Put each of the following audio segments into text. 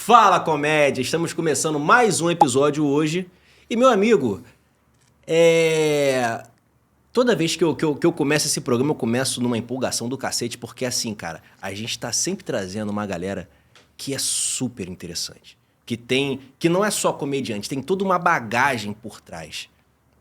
Fala, comédia! Estamos começando mais um episódio hoje. E, meu amigo, toda vez que eu começo esse programa, eu começo numa empolgação do cacete, porque assim, cara, a gente tá sempre trazendo uma galera que é super interessante. Que não é só comediante, tem toda uma bagagem por trás.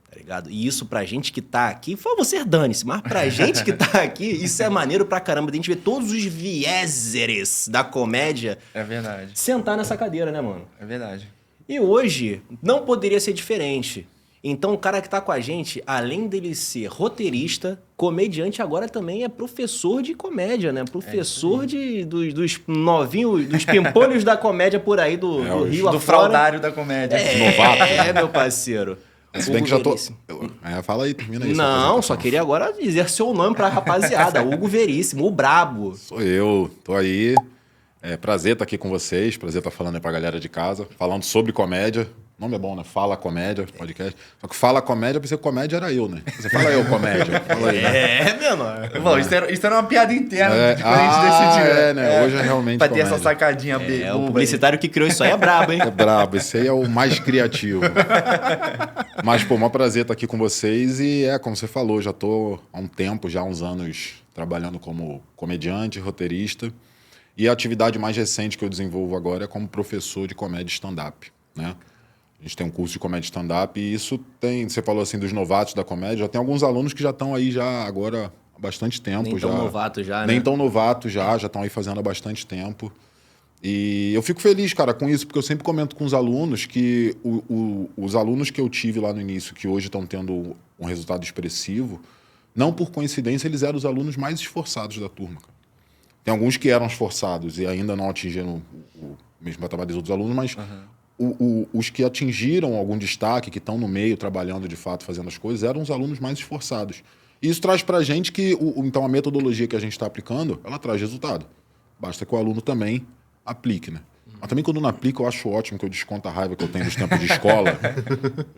Tá ligado? E isso pra gente que tá aqui, você dane-se, mas pra gente que tá aqui, isso é maneiro pra caramba. A gente ver todos os vieses da comédia. É verdade. Sentar nessa cadeira, né, mano? É verdade. E hoje não poderia ser diferente. Então o cara que tá com a gente, além dele ser roteirista, comediante, agora também é professor de comédia, né? Professor dos novinhos, dos pimpolhos da comédia por aí do Rio afora. Do fraudário da comédia. É, meu parceiro. Se bem que já tô... fala aí, termina aí. Não, só queria agora dizer seu nome pra rapaziada. Hugo Veríssimo, o brabo. Sou eu, tô aí. É prazer estar aqui com vocês, prazer estar falando aí pra galera de casa, falando sobre comédia. O nome é bom, né? Fala Comédia, podcast. Só que Fala Comédia, eu pensei que comédia era eu, né? Você fala eu, comédia. Fala aí, né? menor. Bom, isso era uma piada interna de quando a gente decidiu. né? Hoje é realmente pra ter comédia. essa sacadinha O publicitário que criou isso aí é brabo, hein? É brabo, esse aí é o mais criativo. Mas, pô, um prazer estar aqui com vocês e como você falou, já tô há um tempo, já há uns anos, trabalhando como comediante, roteirista. E a atividade mais recente que eu desenvolvo agora é como professor de comédia stand-up, né? A gente tem um curso de comédia stand-up e isso tem, você falou assim, dos novatos da comédia, já tem alguns alunos que já estão aí já agora há bastante tempo. Nem tão novato já, né? Nem tão novato já estão aí fazendo há bastante tempo. E eu fico feliz, cara, com isso, porque eu sempre comento com os alunos que os alunos que eu tive lá no início, que hoje estão tendo um resultado expressivo, não por coincidência, eles eram os alunos mais esforçados da turma, cara. Tem alguns que eram esforçados e ainda não atingiram o mesmo patamar dos outros alunos, mas os que atingiram algum destaque, que estão no meio, trabalhando de fato, fazendo as coisas, eram os alunos mais esforçados. E isso traz pra gente que, então, a metodologia que a gente está aplicando, ela traz resultado. Basta que o aluno também aplique, né? Mas também quando não aplica, eu acho ótimo, que eu desconto a raiva que eu tenho dos tempos de escola.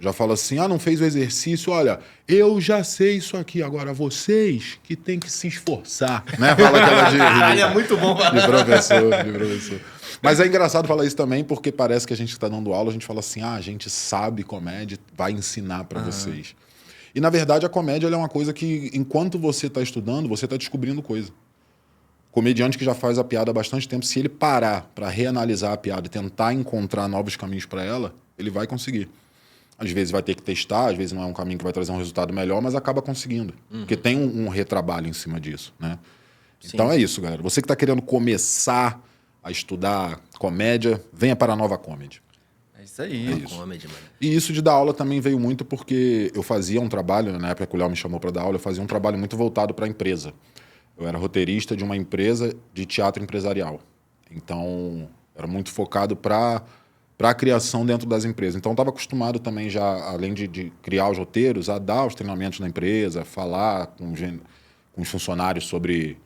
Já falo assim, não fez o exercício, olha, eu já sei isso aqui, agora vocês que tem que se esforçar, né? Fala aquela de... é muito bom. De professor. Mas é engraçado falar isso também, porque parece que a gente está dando aula, a gente fala assim, a gente sabe comédia, vai ensinar para vocês. E, na verdade, a comédia ela é uma coisa que, enquanto você está estudando, você está descobrindo coisa. Comediante que já faz a piada há bastante tempo, se ele parar para reanalisar a piada e tentar encontrar novos caminhos para ela, ele vai conseguir. Às vezes vai ter que testar, às vezes não é um caminho que vai trazer um resultado melhor, mas acaba conseguindo. Porque tem um retrabalho em cima disso, né? Sim. Então é isso, galera. Você que está querendo começar a estudar comédia, venha para a Nova Comedy. É isso aí. É isso. Comedy, mano. E isso de dar aula também veio muito porque eu fazia um trabalho, na época que o Léo me chamou para dar aula, eu fazia um trabalho muito voltado para a empresa. Eu era roteirista de uma empresa de teatro empresarial. Então, era muito focado para a criação dentro das empresas. Então, eu estava acostumado também já, além de criar os roteiros, a dar os treinamentos na empresa, falar com os funcionários sobre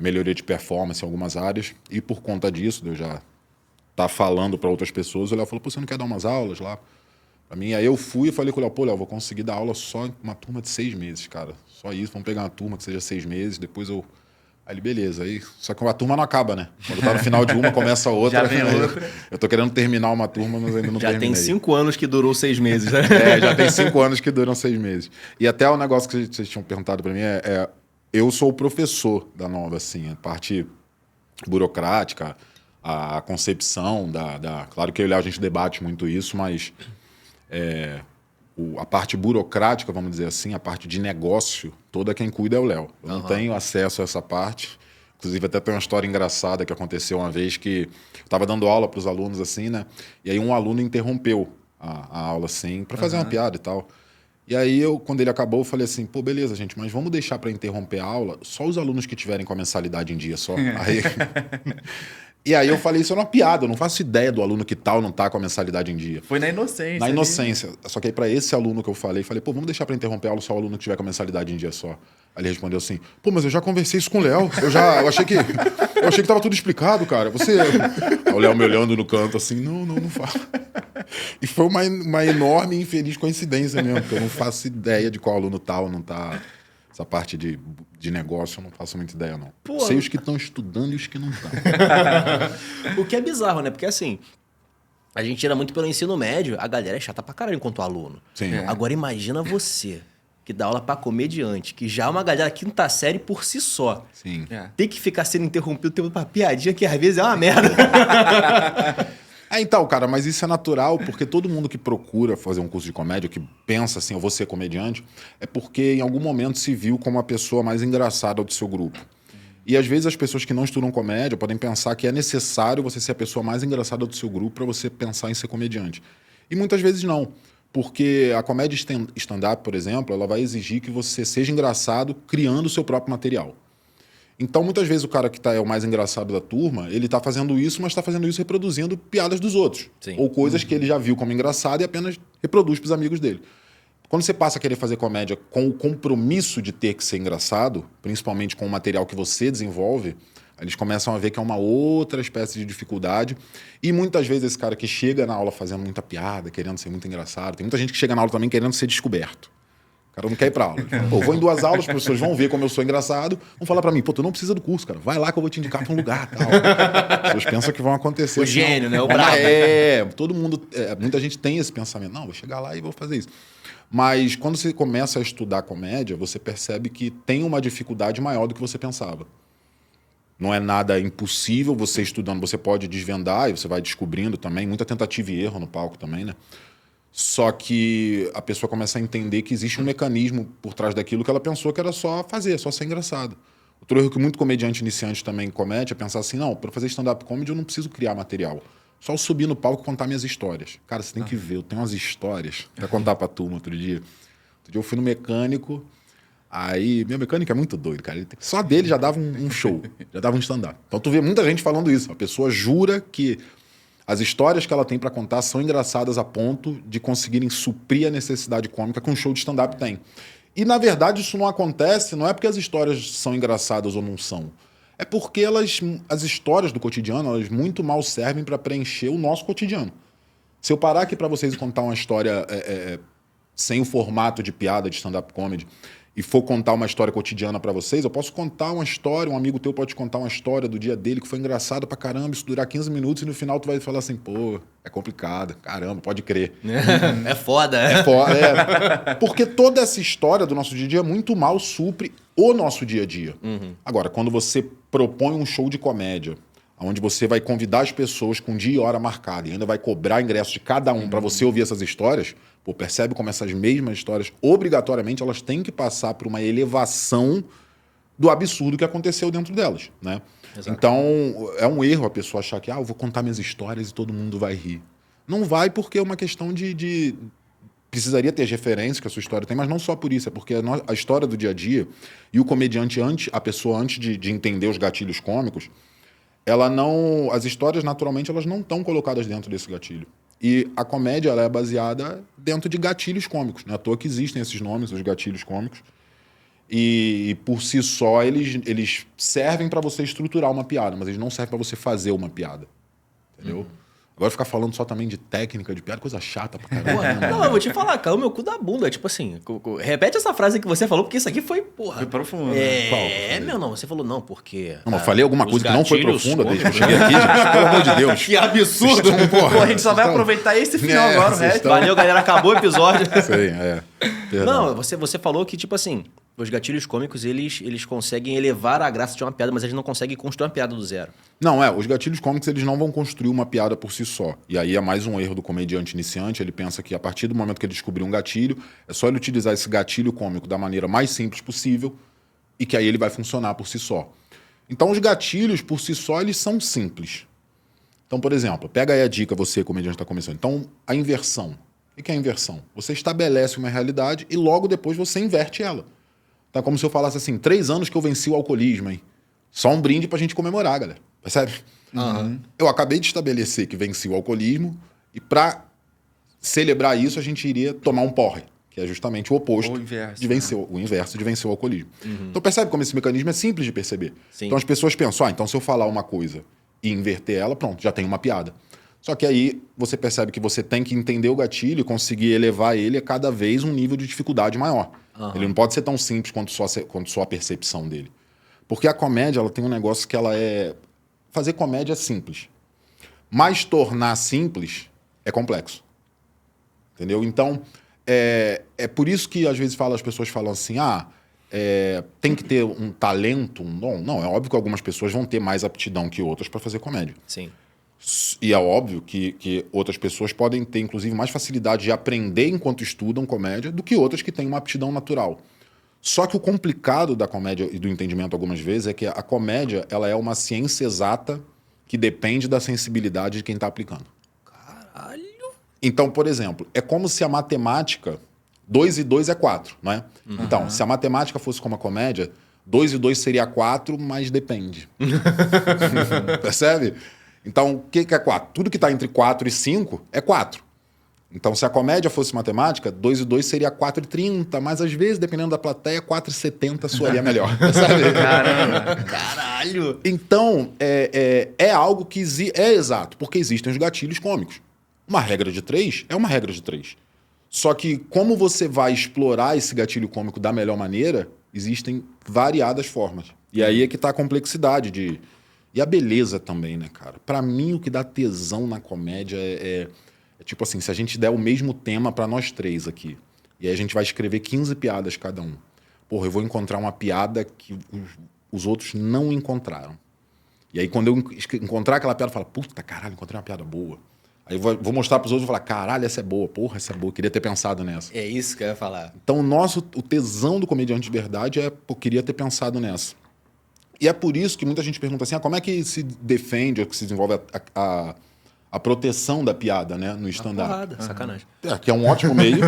melhoria de performance em algumas áreas. E por conta disso, de eu já estar falando para outras pessoas, o Léo falou, você não quer dar umas aulas lá? Pra mim, aí eu fui e falei com o Léo, Léo, vou conseguir dar aula só uma turma de 6 meses, cara. Só isso, vamos pegar uma turma que seja 6 meses, depois eu... Aí ele, beleza. Aí, só que a turma não acaba, né? Quando tá no final de uma, começa a outra. Já vem outra. Eu tô querendo terminar uma turma, mas ainda não terminei. Já tem 5 anos que durou 6 meses, né? Já tem 5 anos que duram 6 meses. E até o negócio que vocês tinham perguntado pra mim eu sou o professor da Nova, assim, a parte burocrática, a concepção Claro que eu e o Léo, a gente debate muito isso, mas... a parte burocrática, vamos dizer assim, a parte de negócio, toda quem cuida é o Léo. Eu não tenho acesso a essa parte. Inclusive, até tem uma história engraçada que aconteceu uma vez que eu estava dando aula para os alunos, assim, né? E aí um aluno interrompeu a aula, assim, para fazer uma piada e tal. E aí, quando ele acabou, eu falei assim, pô, beleza, gente, mas vamos deixar para interromper a aula só os alunos que tiverem com a mensalidade em dia só. E aí eu falei, isso é uma piada, eu não faço ideia do aluno que tal não tá com a mensalidade em dia. Foi na inocência. Na inocência. Só que aí pra esse aluno que eu falei, pô, vamos deixar pra interromper a aula só o aluno que tiver com a mensalidade em dia só. Aí ele respondeu assim, pô, mas eu já conversei isso com o Léo, eu achei que tava tudo explicado, cara. Aí o Léo me olhando no canto assim, não fala. E foi uma enorme e infeliz coincidência mesmo, porque eu não faço ideia de qual aluno tal não tá Essa parte de negócio eu não faço muita ideia, não. Pô, sei os que estão estudando e os que não estão. O que é bizarro, né? Porque assim, a gente tira muito pelo ensino médio, a galera é chata pra caralho enquanto aluno. Sim. Agora imagina você, que dá aula pra comediante, que já é uma galera quinta série por si só. Sim. Tem que ficar sendo interrompido o tempo pra piadinha, que às vezes é uma merda. Então, cara, mas isso é natural, porque todo mundo que procura fazer um curso de comédia, que pensa assim, eu vou ser comediante, é porque em algum momento se viu como a pessoa mais engraçada do seu grupo. E às vezes as pessoas que não estudam comédia podem pensar que é necessário você ser a pessoa mais engraçada do seu grupo para você pensar em ser comediante. E muitas vezes não, porque a comédia stand-up, por exemplo, ela vai exigir que você seja engraçado criando o seu próprio material. Então, muitas vezes, o cara que é o mais engraçado da turma, ele tá fazendo isso, mas tá fazendo isso reproduzindo piadas dos outros. Sim. Ou coisas que ele já viu como engraçado e apenas reproduz pros amigos dele. Quando você passa a querer fazer comédia com o compromisso de ter que ser engraçado, principalmente com o material que você desenvolve, eles começam a ver que é uma outra espécie de dificuldade. E muitas vezes esse cara que chega na aula fazendo muita piada, querendo ser muito engraçado, tem muita gente que chega na aula também querendo ser descoberto. O cara não quer ir pra aula. Pô, vou em 2 aulas, as pessoas vão ver como eu sou engraçado, vão falar pra mim, pô, tu não precisa do curso, cara. Vai lá que eu vou te indicar pra um lugar, tal. As pessoas pensam que vão acontecer. O assim, gênio, né? O brabo. brabo. Todo mundo... muita gente tem esse pensamento. Não, vou chegar lá e vou fazer isso. Mas quando você começa a estudar comédia, você percebe que tem uma dificuldade maior do que você pensava. Não é nada impossível, você estudando, você pode desvendar e você vai descobrindo também. Muita tentativa e erro no palco também, né? Só que a pessoa começa a entender que existe um mecanismo por trás daquilo que ela pensou que era só fazer, só ser engraçado. Outro erro que muito comediante iniciante também comete é pensar assim, não, para fazer stand-up comedy eu não preciso criar material. Só eu subir no palco e contar minhas histórias. Cara, você tem que ver, eu tenho umas histórias pra contar pra turma outro dia. Outro dia eu fui no mecânico, aí meu mecânico é muito doido, cara. Só dele já dava um show, já dava um stand-up. Então tu vê muita gente falando isso. A pessoa jura que as histórias que ela tem pra contar são engraçadas a ponto de conseguirem suprir a necessidade cômica que um show de stand-up tem. E, na verdade, isso não acontece, não é porque as histórias são engraçadas ou não são. É porque as histórias do cotidiano, elas muito mal servem para preencher o nosso cotidiano. Se eu parar aqui para vocês e contar uma história sem o formato de piada de stand-up comedy e for contar uma história cotidiana para vocês, eu posso contar uma história, um amigo teu pode contar uma história do dia dele que foi engraçado pra caramba, isso durar 15 minutos e no final tu vai falar assim, pô, é complicado, caramba, pode crer. É foda, É foda, Porque toda essa história do nosso dia a dia muito mal supre o nosso dia a dia. Agora, quando você propõe um show de comédia, onde você vai convidar as pessoas com dia e hora marcada e ainda vai cobrar ingresso de cada um para você ouvir essas histórias, pô, percebe como essas mesmas histórias, obrigatoriamente, elas têm que passar por uma elevação do absurdo que aconteceu dentro delas, né? Exato. Então, é um erro a pessoa achar que, eu vou contar minhas histórias e todo mundo vai rir. Não vai porque é uma questão de precisaria ter as referências que a sua história tem, mas não só por isso, é porque a história do dia a dia e o comediante, a pessoa antes de entender os gatilhos cômicos, as histórias naturalmente elas não estão colocadas dentro desse gatilho. E a comédia ela é baseada dentro de gatilhos cômicos, não é à toa que existem esses nomes, os gatilhos cômicos. E por si só eles servem para você estruturar uma piada, mas eles não servem para você fazer uma piada. Entendeu? Agora ficar falando só também de técnica de piada, coisa chata pra caramba. Não, eu vou te falar, caiu meu cu da bunda. Tipo assim, repete essa frase que você falou, porque isso aqui foi, porra. Foi profundo. Você falou não, porque... Não, mas falei alguma coisa que não foi profunda desde que eu cheguei aqui, gente. Pelo amor de Deus. Que absurdo. Pô, a gente só vai aproveitar esse final agora, o resto. Valeu, galera, acabou o episódio. Sim, Não, você falou que, tipo assim, os gatilhos cômicos, eles conseguem elevar a graça de uma piada, mas eles não conseguem construir uma piada do zero. Não, os gatilhos cômicos, eles não vão construir uma piada por si só. E aí é mais um erro do comediante iniciante, ele pensa que a partir do momento que ele descobrir um gatilho, é só ele utilizar esse gatilho cômico da maneira mais simples possível e que aí ele vai funcionar por si só. Então os gatilhos, por si só, eles são simples. Então, por exemplo, pega aí a dica, você, comediante, está começando. Então, a inversão. O que é a inversão? Você estabelece uma realidade e logo depois você inverte ela. Então é como se eu falasse assim, 3 anos que eu venci o alcoolismo, hein? Só um brinde pra gente comemorar, galera. Percebe? Eu acabei de estabelecer que venci o alcoolismo e pra celebrar isso a gente iria tomar um porre, que é justamente o oposto de vencer o inverso de vencer o alcoolismo. Então percebe como esse mecanismo é simples de perceber. Sim. Então as pessoas pensam, então se eu falar uma coisa e inverter ela, pronto, já tem uma piada. Só que aí você percebe que você tem que entender o gatilho e conseguir elevar ele a cada vez um nível de dificuldade maior. Ele não pode ser tão simples quanto só a percepção dele. Porque a comédia, ela tem um negócio que ela é... Fazer comédia é simples. Mas tornar simples é complexo. Entendeu? Então, é por isso que às vezes as pessoas falam assim, tem que ter um talento, um dom. Não, é óbvio que algumas pessoas vão ter mais aptidão que outras para fazer comédia. Sim. E é óbvio que outras pessoas podem ter, inclusive, mais facilidade de aprender enquanto estudam comédia do que outras que têm uma aptidão natural. Só que o complicado da comédia e do entendimento algumas vezes é que a comédia ela é uma ciência exata que depende da sensibilidade de quem está aplicando. Caralho! Então, por exemplo, é como se a matemática... 2 e 2 é 4, não é? Então, se a matemática fosse como a comédia, 2 e 2 seria 4, mas depende. Percebe? Então, o que é 4? Tudo que está entre 4 e 5 é 4. Então, se a comédia fosse matemática, 2 e 2 seria 4,30, mas às vezes, dependendo da plateia, 4,70 soaria melhor. Percebe? Caramba! Caralho! Então, é algo que é exato, porque existem os gatilhos cômicos. Uma regra de 3 é uma regra de 3. Só que como você vai explorar esse gatilho cômico da melhor maneira, existem variadas formas. E aí é que tá a complexidade de... E a beleza também, né, cara? Pra mim, o que dá tesão na comédia é tipo assim, se a gente der o mesmo tema pra nós três aqui, e aí a gente vai escrever 15 piadas cada um. Porra, eu vou encontrar uma piada que os outros não encontraram. E aí quando eu encontrar aquela piada, eu falo, puta, caralho, encontrei uma piada boa. Aí vou mostrar pros outros e falar, caralho, essa é boa, porra, essa é boa, queria ter pensado nessa. É isso que eu ia falar. Então o tesão do comediante de verdade eu queria ter pensado nessa. E é por isso que muita gente pergunta assim, como é que se defende ou que se desenvolve a proteção da piada, né, no stand-up? Sacanagem. Que é um ótimo meio.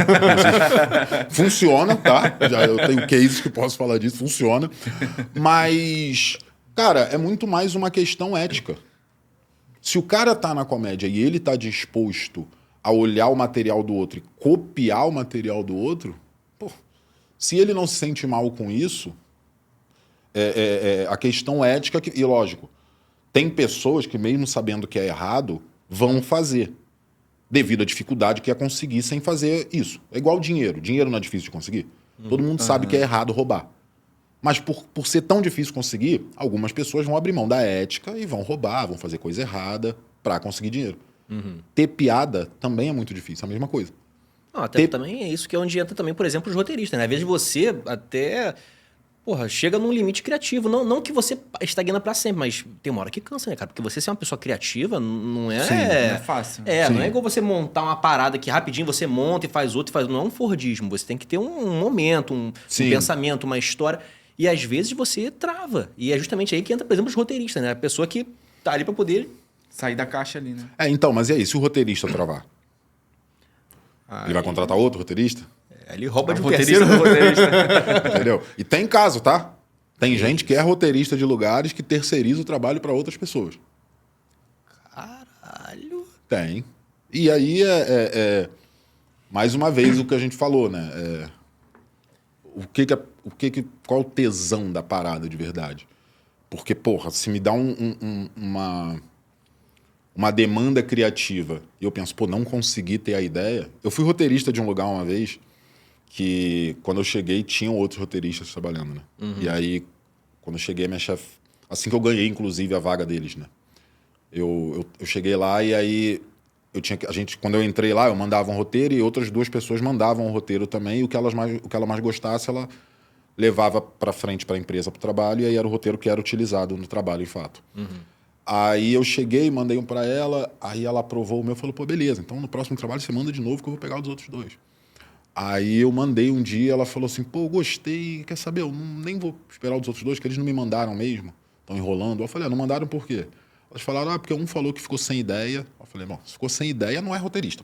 Funciona, tá? Eu tenho cases que posso falar disso, funciona. Mas, cara, é muito mais uma questão ética. Se o cara tá na comédia e ele tá disposto a olhar o material do outro e copiar o material do outro, pô, se ele não se sente mal com isso, a questão ética... E lógico, tem pessoas que mesmo sabendo que é errado, vão fazer, devido à dificuldade que é conseguir sem fazer isso. É igual dinheiro. Dinheiro não é difícil de conseguir. Todo mundo sabe que é errado roubar. Mas por ser tão difícil conseguir, algumas pessoas vão abrir mão da ética e vão roubar, vão fazer coisa errada para conseguir dinheiro. Ter piada também é muito difícil, é a mesma coisa. Não, até também é isso que é onde entra também, por exemplo, os roteiristas, né? Às vezes você até... Porra, chega num limite criativo. Não que você estagna pra sempre, mas tem uma hora que cansa, né, cara? Porque você ser uma pessoa criativa não é... Sim, não é fácil. Não é igual você montar uma parada que rapidinho você monta e faz outra e faz... Não é um Fordismo. Você tem que ter um momento, um pensamento, uma história. E às vezes você trava. E é justamente aí que entra, por exemplo, os roteiristas, né? A pessoa que tá ali pra poder... Sair da caixa ali, né? Então, mas e aí? Se o roteirista travar? Ele vai contratar outro roteirista? Ele rouba de um roteirista terceiro. do roteirista. Entendeu? E tem caso, tá? Tem gente que é roteirista de lugares que terceiriza o trabalho para outras pessoas. Caralho. Tem. E aí mais uma vez o que a gente falou, né? Qual o tesão da parada de verdade? Porque, porra, se me dá uma demanda criativa e eu penso, pô, não consegui ter a ideia... Eu fui roteirista de um lugar uma vez que, quando eu cheguei, tinham outros roteiristas trabalhando, né? E aí, quando eu cheguei, minha chefe... Assim que eu ganhei, inclusive, a vaga deles, né? Eu cheguei lá e aí... Quando eu entrei lá, eu mandava um roteiro e outras duas pessoas mandavam um roteiro também. E o que ela mais gostasse, ela levava para frente para a empresa, para o trabalho. E aí era o roteiro que era utilizado no trabalho, em fato. Aí eu cheguei, mandei um para ela. Aí ela aprovou o meu e falou, pô, beleza. Então no próximo trabalho você manda de novo que eu vou pegar os outros dois. Aí eu mandei um dia, ela falou assim, pô, gostei. Quer saber, eu nem vou esperar os outros dois, que eles não me mandaram mesmo. Estão enrolando. Eu falei, não mandaram por quê? Elas falaram, porque um falou que ficou sem ideia. Eu falei, bom, se ficou sem ideia, não é roteirista.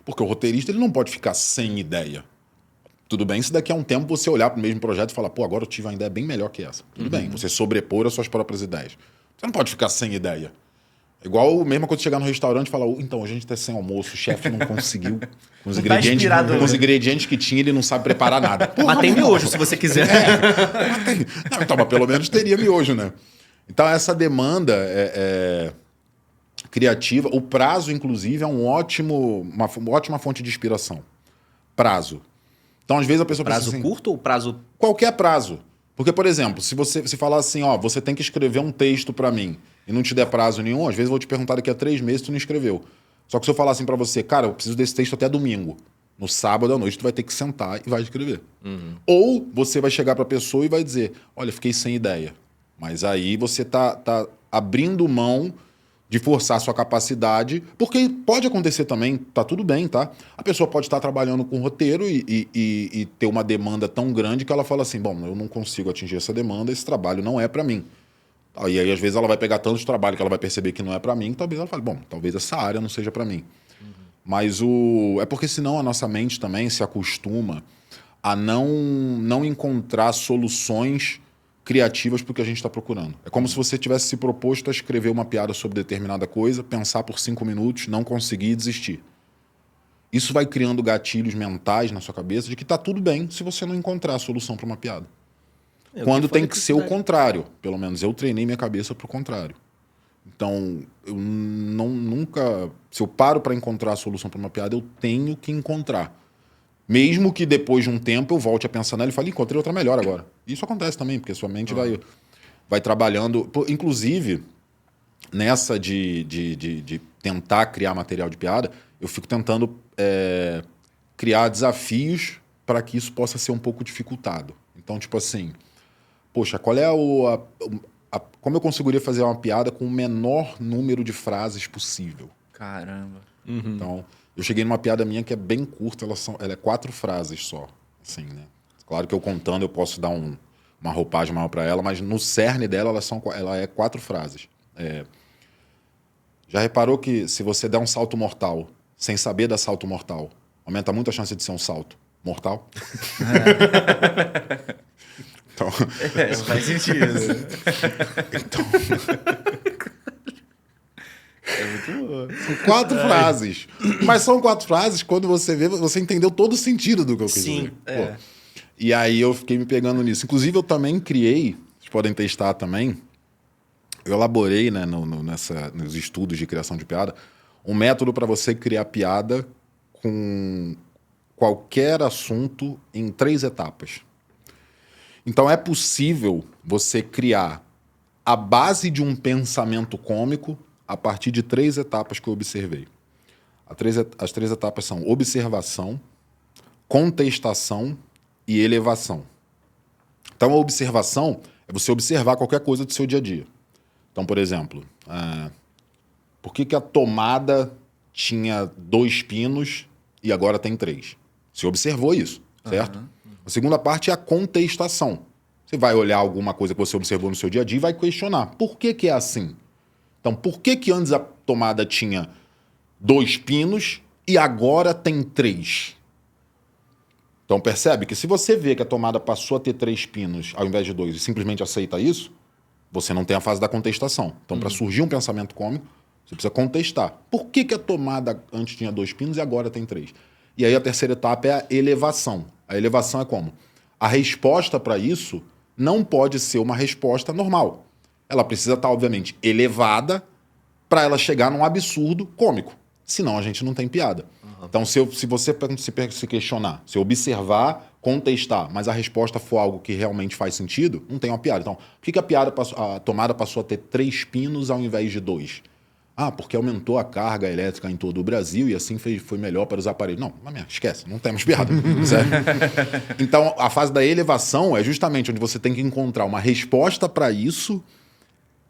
Porque o roteirista ele não pode ficar sem ideia. Tudo bem se daqui a um tempo você olhar para o mesmo projeto e falar, pô, agora eu tive uma ideia bem melhor que essa. Tudo bem, você sobrepor as suas próprias ideias. Você não pode ficar sem ideia. Igual a mesma coisa chegar no restaurante e falar, então, a gente tá sem almoço, o chefe não conseguiu. Com os ingredientes que tinha, ele não sabe preparar nada. Porra, mas tem miojo, se você quiser. Então, mas pelo menos teria miojo, né? Então, essa demanda criativa. O prazo, inclusive, é uma ótima fonte de inspiração. Prazo. Então, às vezes, a pessoa Prazo pensa assim, curto ou prazo... qualquer prazo. Porque, por exemplo, se falar assim, ó, você tem que escrever um texto para mim e não te der prazo nenhum, às vezes eu vou te perguntar daqui a 3 meses e tu não escreveu. Só que se eu falar assim para você, cara, eu preciso desse texto até domingo. No sábado à noite tu vai ter que sentar e vai escrever. Ou você vai chegar pra pessoa e vai dizer, olha, fiquei sem ideia. Mas aí você tá abrindo mão de forçar a sua capacidade, porque pode acontecer também, tá tudo bem, tá? A pessoa pode estar trabalhando com roteiro e ter uma demanda tão grande que ela fala assim, bom, eu não consigo atingir essa demanda, esse trabalho não é para mim. E aí, às vezes, ela vai pegar tanto de trabalho que ela vai perceber que não é para mim, que talvez ela fale, bom, talvez essa área não seja para mim. Mas é porque senão a nossa mente também se acostuma a não encontrar soluções criativas para o que a gente está procurando. É como se você tivesse se proposto a escrever uma piada sobre determinada coisa, pensar por 5 minutos, não conseguir e desistir. Isso vai criando gatilhos mentais na sua cabeça de que tá tudo bem se você não encontrar a solução para uma piada. Quando tem que ser o contrário. Pelo menos eu treinei minha cabeça para o contrário. Então, eu nunca... Se eu paro para encontrar a solução para uma piada, eu tenho que encontrar. Mesmo que depois de um tempo eu volte a pensar nela e fale, encontrei outra melhor agora. Isso acontece também, porque sua mente vai trabalhando... Inclusive, nessa de tentar criar material de piada, eu fico tentando criar desafios para que isso possa ser um pouco dificultado. Então, tipo assim... Poxa, qual é como eu conseguiria fazer uma piada com o menor número de frases possível? Caramba. Então, eu cheguei numa piada minha que é bem curta, ela é 4 frases só. Assim, né? Claro que eu contando eu posso dar uma roupagem maior para ela, mas no cerne dela ela é 4 frases. Já reparou que se você der um salto mortal sem saber dar salto mortal, aumenta muito a chance de ser um salto mortal? Então... faz sentido. Então... É muito boa. São 4 frases. Mas são 4 frases, quando você vê, você entendeu todo o sentido do que eu quis dizer. Sim. E aí eu fiquei me pegando nisso. Inclusive, eu também criei, vocês podem testar também, eu elaborei, né, nos estudos de criação de piada, um método para você criar piada com qualquer assunto em 3 etapas. Então é possível você criar a base de um pensamento cômico a partir de 3 etapas que eu observei. As 3 etapas são observação, contestação e elevação. Então a observação é você observar qualquer coisa do seu dia a dia. Então, por exemplo, por que a tomada tinha 2 pinos e agora tem 3? Você observou isso, certo? A segunda parte é a contestação. Você vai olhar alguma coisa que você observou no seu dia a dia e vai questionar. Por que é assim? Então, por que antes a tomada tinha 2 pinos e agora tem 3? Então, percebe que se você vê que a tomada passou a ter 3 pinos ao invés de 2 e simplesmente aceita isso, você não tem a fase da contestação. Então, para surgir um pensamento cômico, você precisa contestar. Por que a tomada antes tinha 2 pinos e agora tem 3? E aí a terceira etapa é a elevação. A elevação é como? A resposta para isso não pode ser uma resposta normal. Ela precisa estar, obviamente, elevada para ela chegar num absurdo cômico. Senão a gente não tem piada. Então, se você se questionar, se observar, contestar, mas a resposta for algo que realmente faz sentido, não tem uma piada. Então, por que a tomada passou a ter 3 pinos ao invés de 2? Porque aumentou a carga elétrica em todo o Brasil e assim foi melhor para os aparelhos. Não, esquece, não temos piada. Então, a fase da elevação é justamente onde você tem que encontrar uma resposta para isso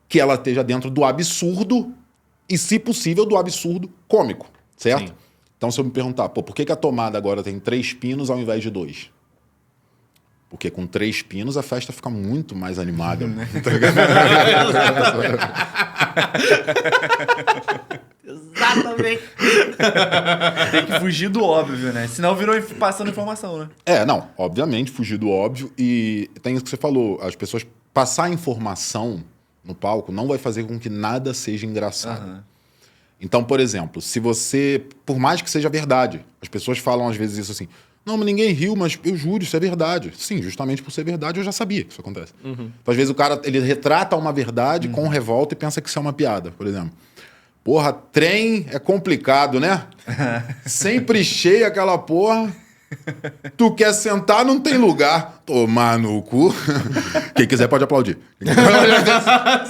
que ela esteja dentro do absurdo e, se possível, do absurdo cômico, certo? Sim. Então, se eu me perguntar, por que a tomada agora tem 3 pinos ao invés de 2? Porque com 3 pinos a festa fica muito mais animada. Exatamente. Tem que fugir do óbvio, né? Senão virou passando informação, né? Não. Obviamente, fugir do óbvio. E tem isso que você falou. As pessoas passar informação no palco não vai fazer com que nada seja engraçado. Então, por exemplo, se você... Por mais que seja verdade, as pessoas falam às vezes isso assim... Não, mas ninguém riu, mas eu juro, isso é verdade. Sim, justamente por ser verdade, eu já sabia que isso acontece. Então, às vezes o cara ele retrata uma verdade com revolta e pensa que isso é uma piada, por exemplo. Porra, trem é complicado, né? Sempre cheia aquela porra. Tu quer sentar, não tem lugar. Tomar no cu. Quem quiser pode aplaudir.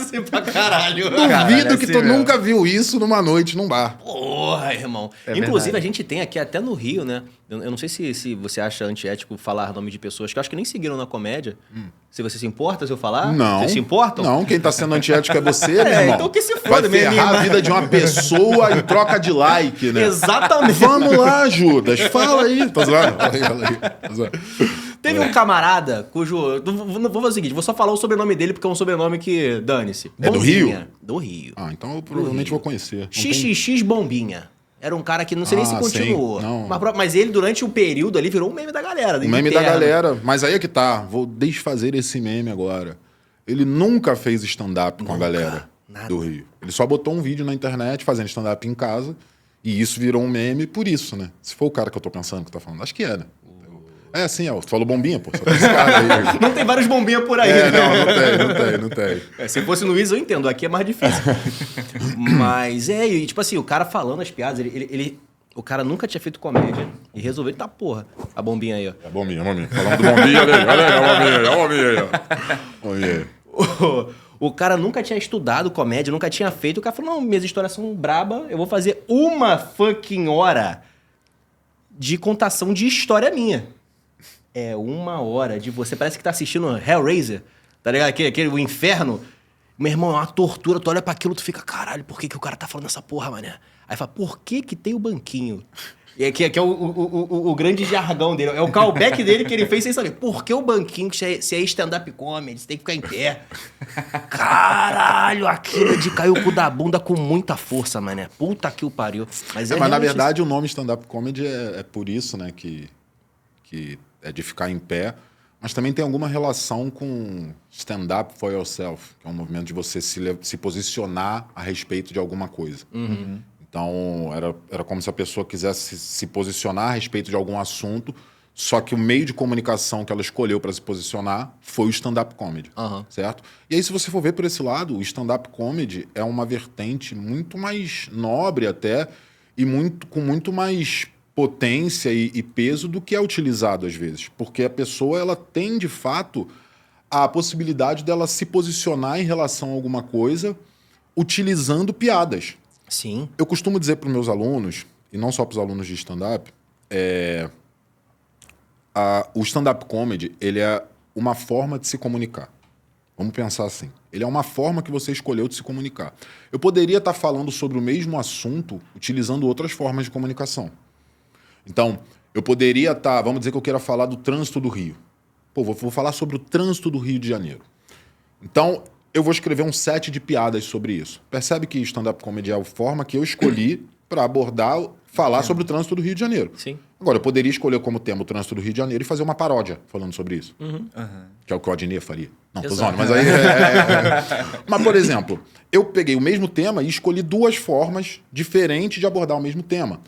Sim, pra caralho. Duvido que assim tu mesmo. nunca viu isso numa noite num bar. Porra, irmão. É Inclusive, verdade. a gente tem aqui até no Rio, né? Eu não sei se você acha antiético falar nome de pessoas que eu acho que nem seguiram na comédia. Se você se importa se eu falar? Não. Vocês se importam? Não, quem tá sendo antiético é você, meu irmão. então que se Vai foda, minha ferrar irmã. a vida de uma pessoa em troca de like, né? Exatamente. Vamos lá, Judas. Fala aí. Tá zoando? Fala aí. Tá zoando. Teve um camarada cujo... Vou fazer o seguinte, vou só falar o sobrenome dele, porque é um sobrenome que... Dane-se. É do Bombinha. Do Rio. Ah, então eu provavelmente vou conhecer. Não tem- XXX Bombinha. Era um cara que não sei nem se Ah, continuou. sim, não. Mas ele, durante um período ali, virou um meme da galera. O meme da interno. galera. Mas aí é que tá. Vou desfazer esse meme agora. Ele nunca fez stand-up com a galera nada. do Rio. Ele só botou um vídeo na internet fazendo stand-up em casa. E isso virou um meme por isso, né? Se for o cara que eu tô pensando que tá falando. Acho que é, né? É, sim, ó. Tu falou bombinha, pô. Só tem esse cara aí. Não tem vários bombinhas por aí, É, né? não tem. Se fosse no Wiz, eu entendo. Aqui é mais difícil. Mas e tipo assim, o cara falando as piadas, o cara nunca tinha feito comédia e resolveu, tá porra, a bombinha aí, ó. É bombinha. Falando do bombinha, olha aí, olha a bombinha aí, ó. Olha aí. O cara nunca tinha estudado comédia, nunca tinha feito. O cara falou, não, minhas histórias são braba, eu vou fazer uma fucking hora de contação de história minha. É 1 hora de você, parece que tá assistindo Hellraiser, tá ligado? Aquele o inferno. Meu irmão, é uma tortura, tu olha pra aquilo, tu fica, caralho, por que o cara tá falando essa porra, mané? Aí fala, por que tem o banquinho? E aqui é o grande jargão dele, é o callback dele que ele fez sem saber. Por que o banquinho, se é stand-up comedy, você tem que ficar em pé? Caralho, aquilo de cair o cu da bunda com muita força, mané. Puta que o pariu. Mas Mas na realmente verdade o nome stand-up comedy é por isso, né? Que é de ficar em pé. Mas também tem alguma relação com stand-up for yourself, que é um movimento de você se posicionar a respeito de alguma coisa. Então, era como se a pessoa quisesse se posicionar a respeito de algum assunto, só que o meio de comunicação que ela escolheu para se posicionar foi o stand-up comedy, certo? E aí, se você for ver por esse lado, o stand-up comedy é uma vertente muito mais nobre até e com muito mais potência e peso do que é utilizado às vezes. Porque a pessoa ela tem, de fato, a possibilidade dela se posicionar em relação a alguma coisa utilizando piadas. Sim. Eu costumo dizer para os meus alunos, e não só para os alunos de stand-up, o stand-up comedy ele é uma forma de se comunicar. Vamos pensar assim. Ele é uma forma que você escolheu de se comunicar. Eu poderia estar falando sobre o mesmo assunto utilizando outras formas de comunicação. Então, eu poderia estar... Vamos dizer que eu queira falar do trânsito do Rio. Pô, vou falar sobre o trânsito do Rio de Janeiro. Então, eu vou escrever um set de piadas sobre isso. Percebe que stand-up comedy é a forma que eu escolhi para falar sobre o trânsito do Rio de Janeiro. Sim. Agora, eu poderia escolher como tema o trânsito do Rio de Janeiro e fazer uma paródia falando sobre isso. Que é o que o Adnet faria. Não, tô Exato. zoando, mas aí... Mas, por exemplo, eu peguei o mesmo tema e escolhi 2 formas diferentes de abordar o mesmo tema.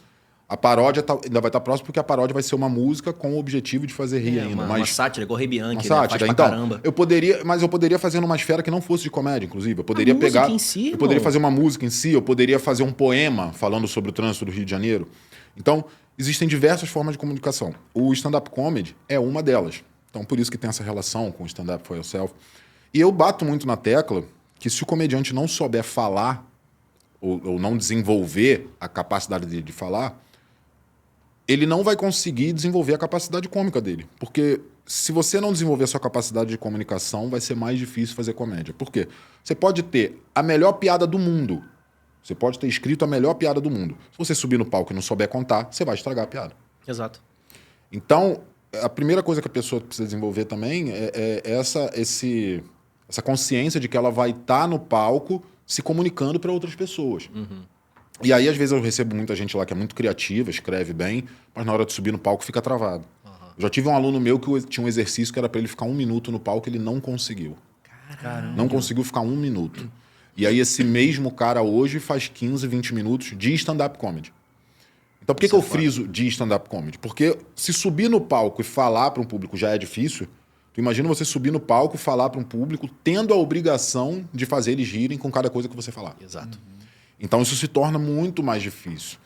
A paródia ainda vai estar próximo porque a paródia vai ser uma música com o objetivo de fazer rir ainda. Uma sátira, igual Rei Bianchi, Uma né? sátira. Faz pra Então, caramba. eu poderia fazer numa esfera que não fosse de comédia, inclusive. Eu poderia música pegar. em si, eu poderia irmão. fazer uma música em si, eu poderia fazer um poema falando sobre o trânsito do Rio de Janeiro. Então, existem diversas formas de comunicação. O stand-up comedy é uma delas. Então, por isso que tem essa relação com o stand-up for yourself. E eu bato muito na tecla que se o comediante não souber falar ou não desenvolver a capacidade dele de falar, ele não vai conseguir desenvolver a capacidade cômica dele. Porque se você não desenvolver a sua capacidade de comunicação, vai ser mais difícil fazer comédia. Por quê? Você pode ter a melhor piada do mundo. Você pode ter escrito a melhor piada do mundo. Se você subir no palco e não souber contar, você vai estragar a piada. Exato. Então, a primeira coisa que a pessoa precisa desenvolver também é essa consciência de que ela vai estar no palco se comunicando para outras pessoas. E aí, às vezes, eu recebo muita gente lá que é muito criativa, escreve bem, mas na hora de subir no palco fica travado. Eu já tive um aluno meu que tinha um exercício que era para ele ficar 1 minuto no palco, ele não conseguiu. Caramba. Não conseguiu ficar 1 minuto. E aí, esse mesmo cara hoje faz 15, 20 minutos de stand-up comedy. Então, por que eu friso de stand-up comedy? Porque se subir no palco e falar para um público já é difícil, tu imagina você subir no palco e falar para um público tendo a obrigação de fazer eles rirem com cada coisa que você falar. Exato. Então isso se torna muito mais difícil.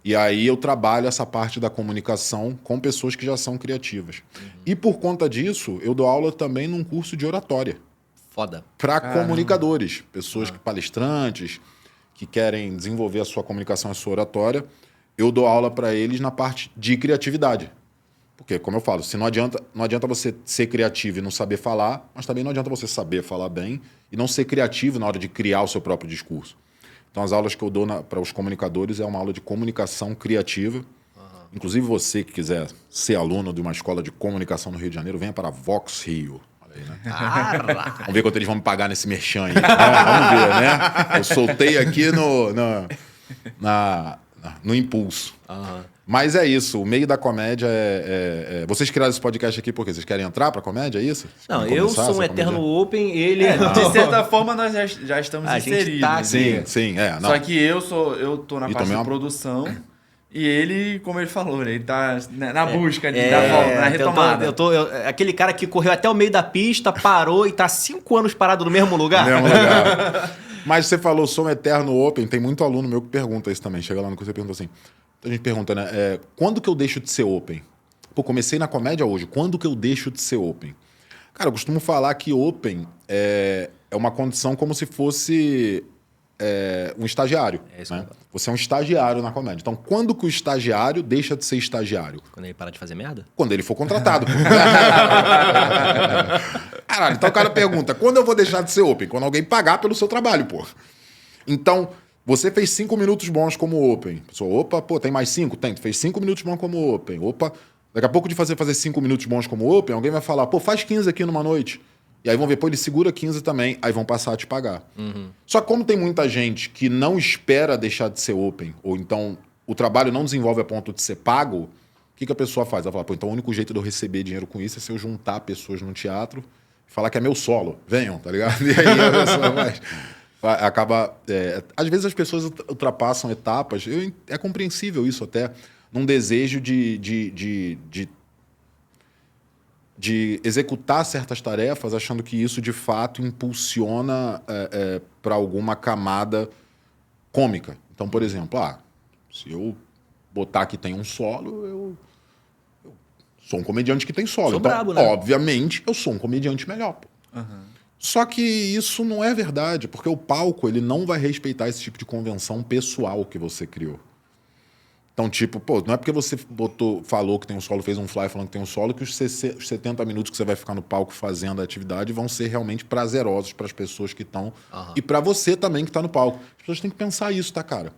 E aí eu trabalho essa parte da comunicação com pessoas que já são criativas. E por conta disso, eu dou aula também num curso de oratória. Foda. Para comunicadores, pessoas que palestrantes, que querem desenvolver a sua comunicação, a sua oratória. Eu dou aula para eles na parte de criatividade. Porque, como eu falo, se não adianta você ser criativo e não saber falar, mas também não adianta você saber falar bem e não ser criativo na hora de criar o seu próprio discurso. Então, as aulas que eu dou para os comunicadores é uma aula de comunicação criativa. Inclusive, você que quiser ser aluno de uma escola de comunicação no Rio de Janeiro, venha para a Vox Rio. Olha aí, né? Vamos ver quanto eles vão me pagar nesse merchan aí. Vamos ver, né? Eu soltei aqui no impulso. Mas é isso, o meio da comédia Vocês criaram esse podcast aqui porque vocês querem entrar pra comédia, é isso? Não, eu sou um eterno open, ele... De certa forma, nós já estamos inseridos. Tá sim. Não. Só que eu tô na parte de produção e ele, como ele falou, ele tá na busca da volta, na retomada. Aquele cara que correu até o meio da pista, parou e tá 5 anos parado no mesmo lugar. No mesmo lugar. Mas você falou, sou um eterno open, tem muito aluno meu que pergunta isso também. Chega lá no curso e pergunta assim... A gente pergunta, né? Quando que eu deixo de ser open? Pô, comecei na comédia hoje. Quando que eu deixo de ser open? Cara, eu costumo falar que open é uma condição como se fosse um estagiário. Né? Você é um estagiário na comédia. Então, quando que o estagiário deixa de ser estagiário? Quando ele parar de fazer merda? Quando ele for contratado. Caralho, então o cara pergunta, quando eu vou deixar de ser open? Quando alguém pagar pelo seu trabalho, pô. Então... Você fez 5 minutos bons como open. Pessoa, opa, pô, tem mais 5? Tem. Tu fez 5 minutos bons como open. Opa, daqui a pouco de fazer 5 minutos bons como open, alguém vai falar, pô, faz 15 aqui numa noite. E aí vão ver, pô, ele segura 15 também, aí vão passar a te pagar. Só que como tem muita gente que não espera deixar de ser open, ou então o trabalho não desenvolve a ponto de ser pago, o que a pessoa faz? Ela fala, pô, então o único jeito de eu receber dinheiro com isso é se eu juntar pessoas no teatro e falar que é meu solo. Venham, tá ligado? E aí a pessoa vai... Acaba... às vezes as pessoas ultrapassam etapas, é compreensível isso até, num desejo de executar certas tarefas, achando que isso de fato impulsiona para alguma camada cômica. Então, por exemplo, se eu botar que tem um solo, eu sou um comediante que tem solo. Sou então, brabo, né? Obviamente, eu sou um comediante melhor. Pô. Só que isso não é verdade, porque o palco ele não vai respeitar esse tipo de convenção pessoal que você criou. Então, tipo, pô, não é porque você falou que tem um solo, fez um fly falando que tem um solo, que os 70 minutos que você vai ficar no palco fazendo a atividade vão ser realmente prazerosos para as pessoas que estão e para você também que está no palco. As pessoas têm que pensar isso, tá, cara?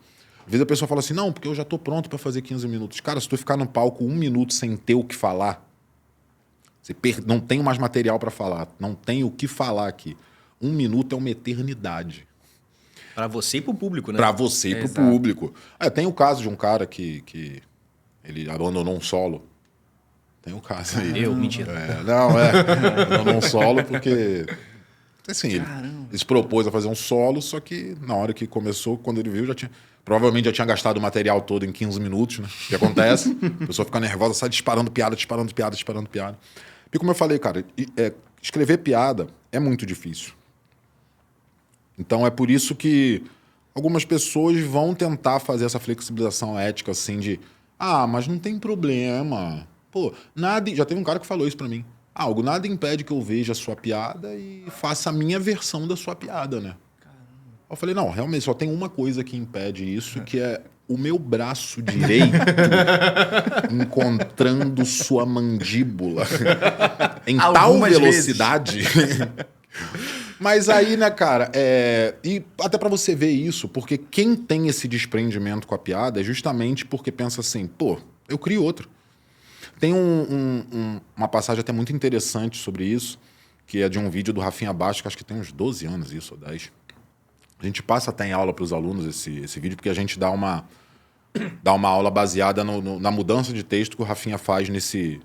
Às vezes a pessoa fala assim, não, porque eu já estou pronto para fazer 15 minutos. Cara, se tu ficar no palco 1 minuto sem ter o que falar, você não tem mais material para falar, não tem o que falar aqui. 1 minuto é uma eternidade. Para você e pro público, né? Para você e pro público. Tem o caso de um cara que ele abandonou um solo. Tem o caso aí. Mentira. Abandonou um solo porque... Assim, ele se propôs a fazer um solo, só que na hora que começou, quando ele viu, provavelmente já tinha gastado o material todo em 15 minutos, né? O que acontece? A pessoa fica nervosa, sai disparando piada. E como eu falei, cara, escrever piada é muito difícil. Então é por isso que algumas pessoas vão tentar fazer essa flexibilização ética, assim, de mas não tem problema. Pô, nada... Já teve um cara que falou isso pra mim. Nada impede que eu veja a sua piada e faça a minha versão da sua piada, né? Caramba. Eu falei, não, realmente só tem uma coisa que impede isso, que é o meu braço direito encontrando sua mandíbula em tal velocidade. Mas aí, né, cara, e até pra você ver isso, porque quem tem esse desprendimento com a piada é justamente porque pensa assim, pô, eu crio outro. Tem uma passagem até muito interessante sobre isso, que é de um vídeo do Rafinha Bastos, que acho que tem uns 12 anos isso, ou 10. A gente passa até em aula para os alunos esse vídeo, porque a gente dá uma aula baseada na mudança de texto que o Rafinha faz nesses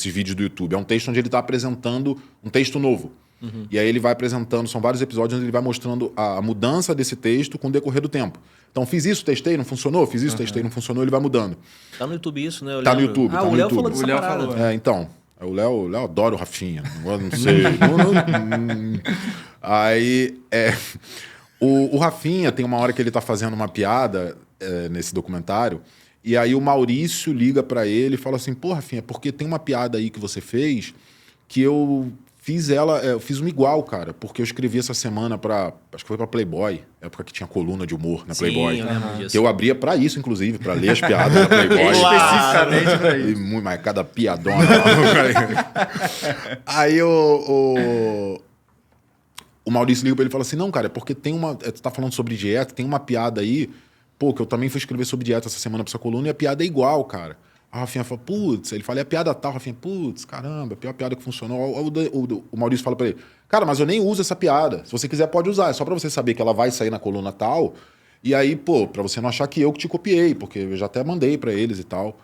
vídeos do YouTube. É um texto onde ele está apresentando um texto novo. E aí ele vai apresentando, são vários episódios onde ele vai mostrando a mudança desse texto com o decorrer do tempo. Então, fiz isso, testei, não funcionou, testei, não funcionou, ele vai mudando. Tá no YouTube isso, né? Tá no YouTube. o Léo falou dessa parada. Então, o Léo adora o Rafinha. Eu não sei. Aí, O Rafinha tem uma hora que ele tá fazendo uma piada nesse documentário, e aí o Maurício liga pra ele e fala assim, pô, Rafinha, porque tem uma piada aí que você fez que eu fiz eu fiz uma igual, cara, porque eu escrevi essa semana acho que foi pra Playboy, época que tinha coluna de humor na Playboy. Sim, eu lembro disso. Que eu abria pra isso, inclusive, pra ler as piadas da Playboy. Especificamente pra isso. Muito mais, cada piadona. Aí o Maurício liga pra ele e fala assim, não, cara, é porque tem tu tá falando sobre dieta, tem uma piada aí, pô, que eu também fui escrever sobre dieta essa semana pra essa coluna, e a piada é igual, cara. A Rafinha fala, putz, ele fala, é a piada tal, Rafinha, putz, caramba, a pior piada que funcionou. O Maurício fala pra ele, cara, mas eu nem uso essa piada, se você quiser pode usar, é só pra você saber que ela vai sair na coluna tal, e aí, pô, pra você não achar que eu que te copiei, porque eu já até mandei pra eles e tal.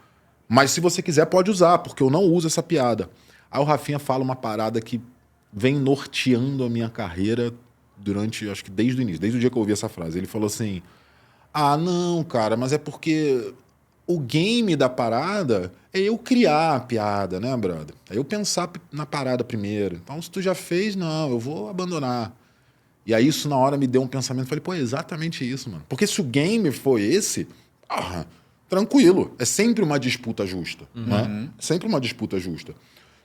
Mas se você quiser pode usar, porque eu não uso essa piada. Aí o Rafinha fala uma parada que vem norteando a minha carreira durante, acho que desde o início, desde o dia que eu ouvi essa frase. Ele falou assim, não, cara, mas é porque o game da parada é eu criar a piada, né, brother? É eu pensar na parada primeiro. Então, se tu já fez, não, eu vou abandonar. E aí isso na hora me deu um pensamento, falei, pô, é exatamente isso, mano. Porque se o game foi esse, tranquilo, é sempre uma disputa justa, né? É sempre uma disputa justa.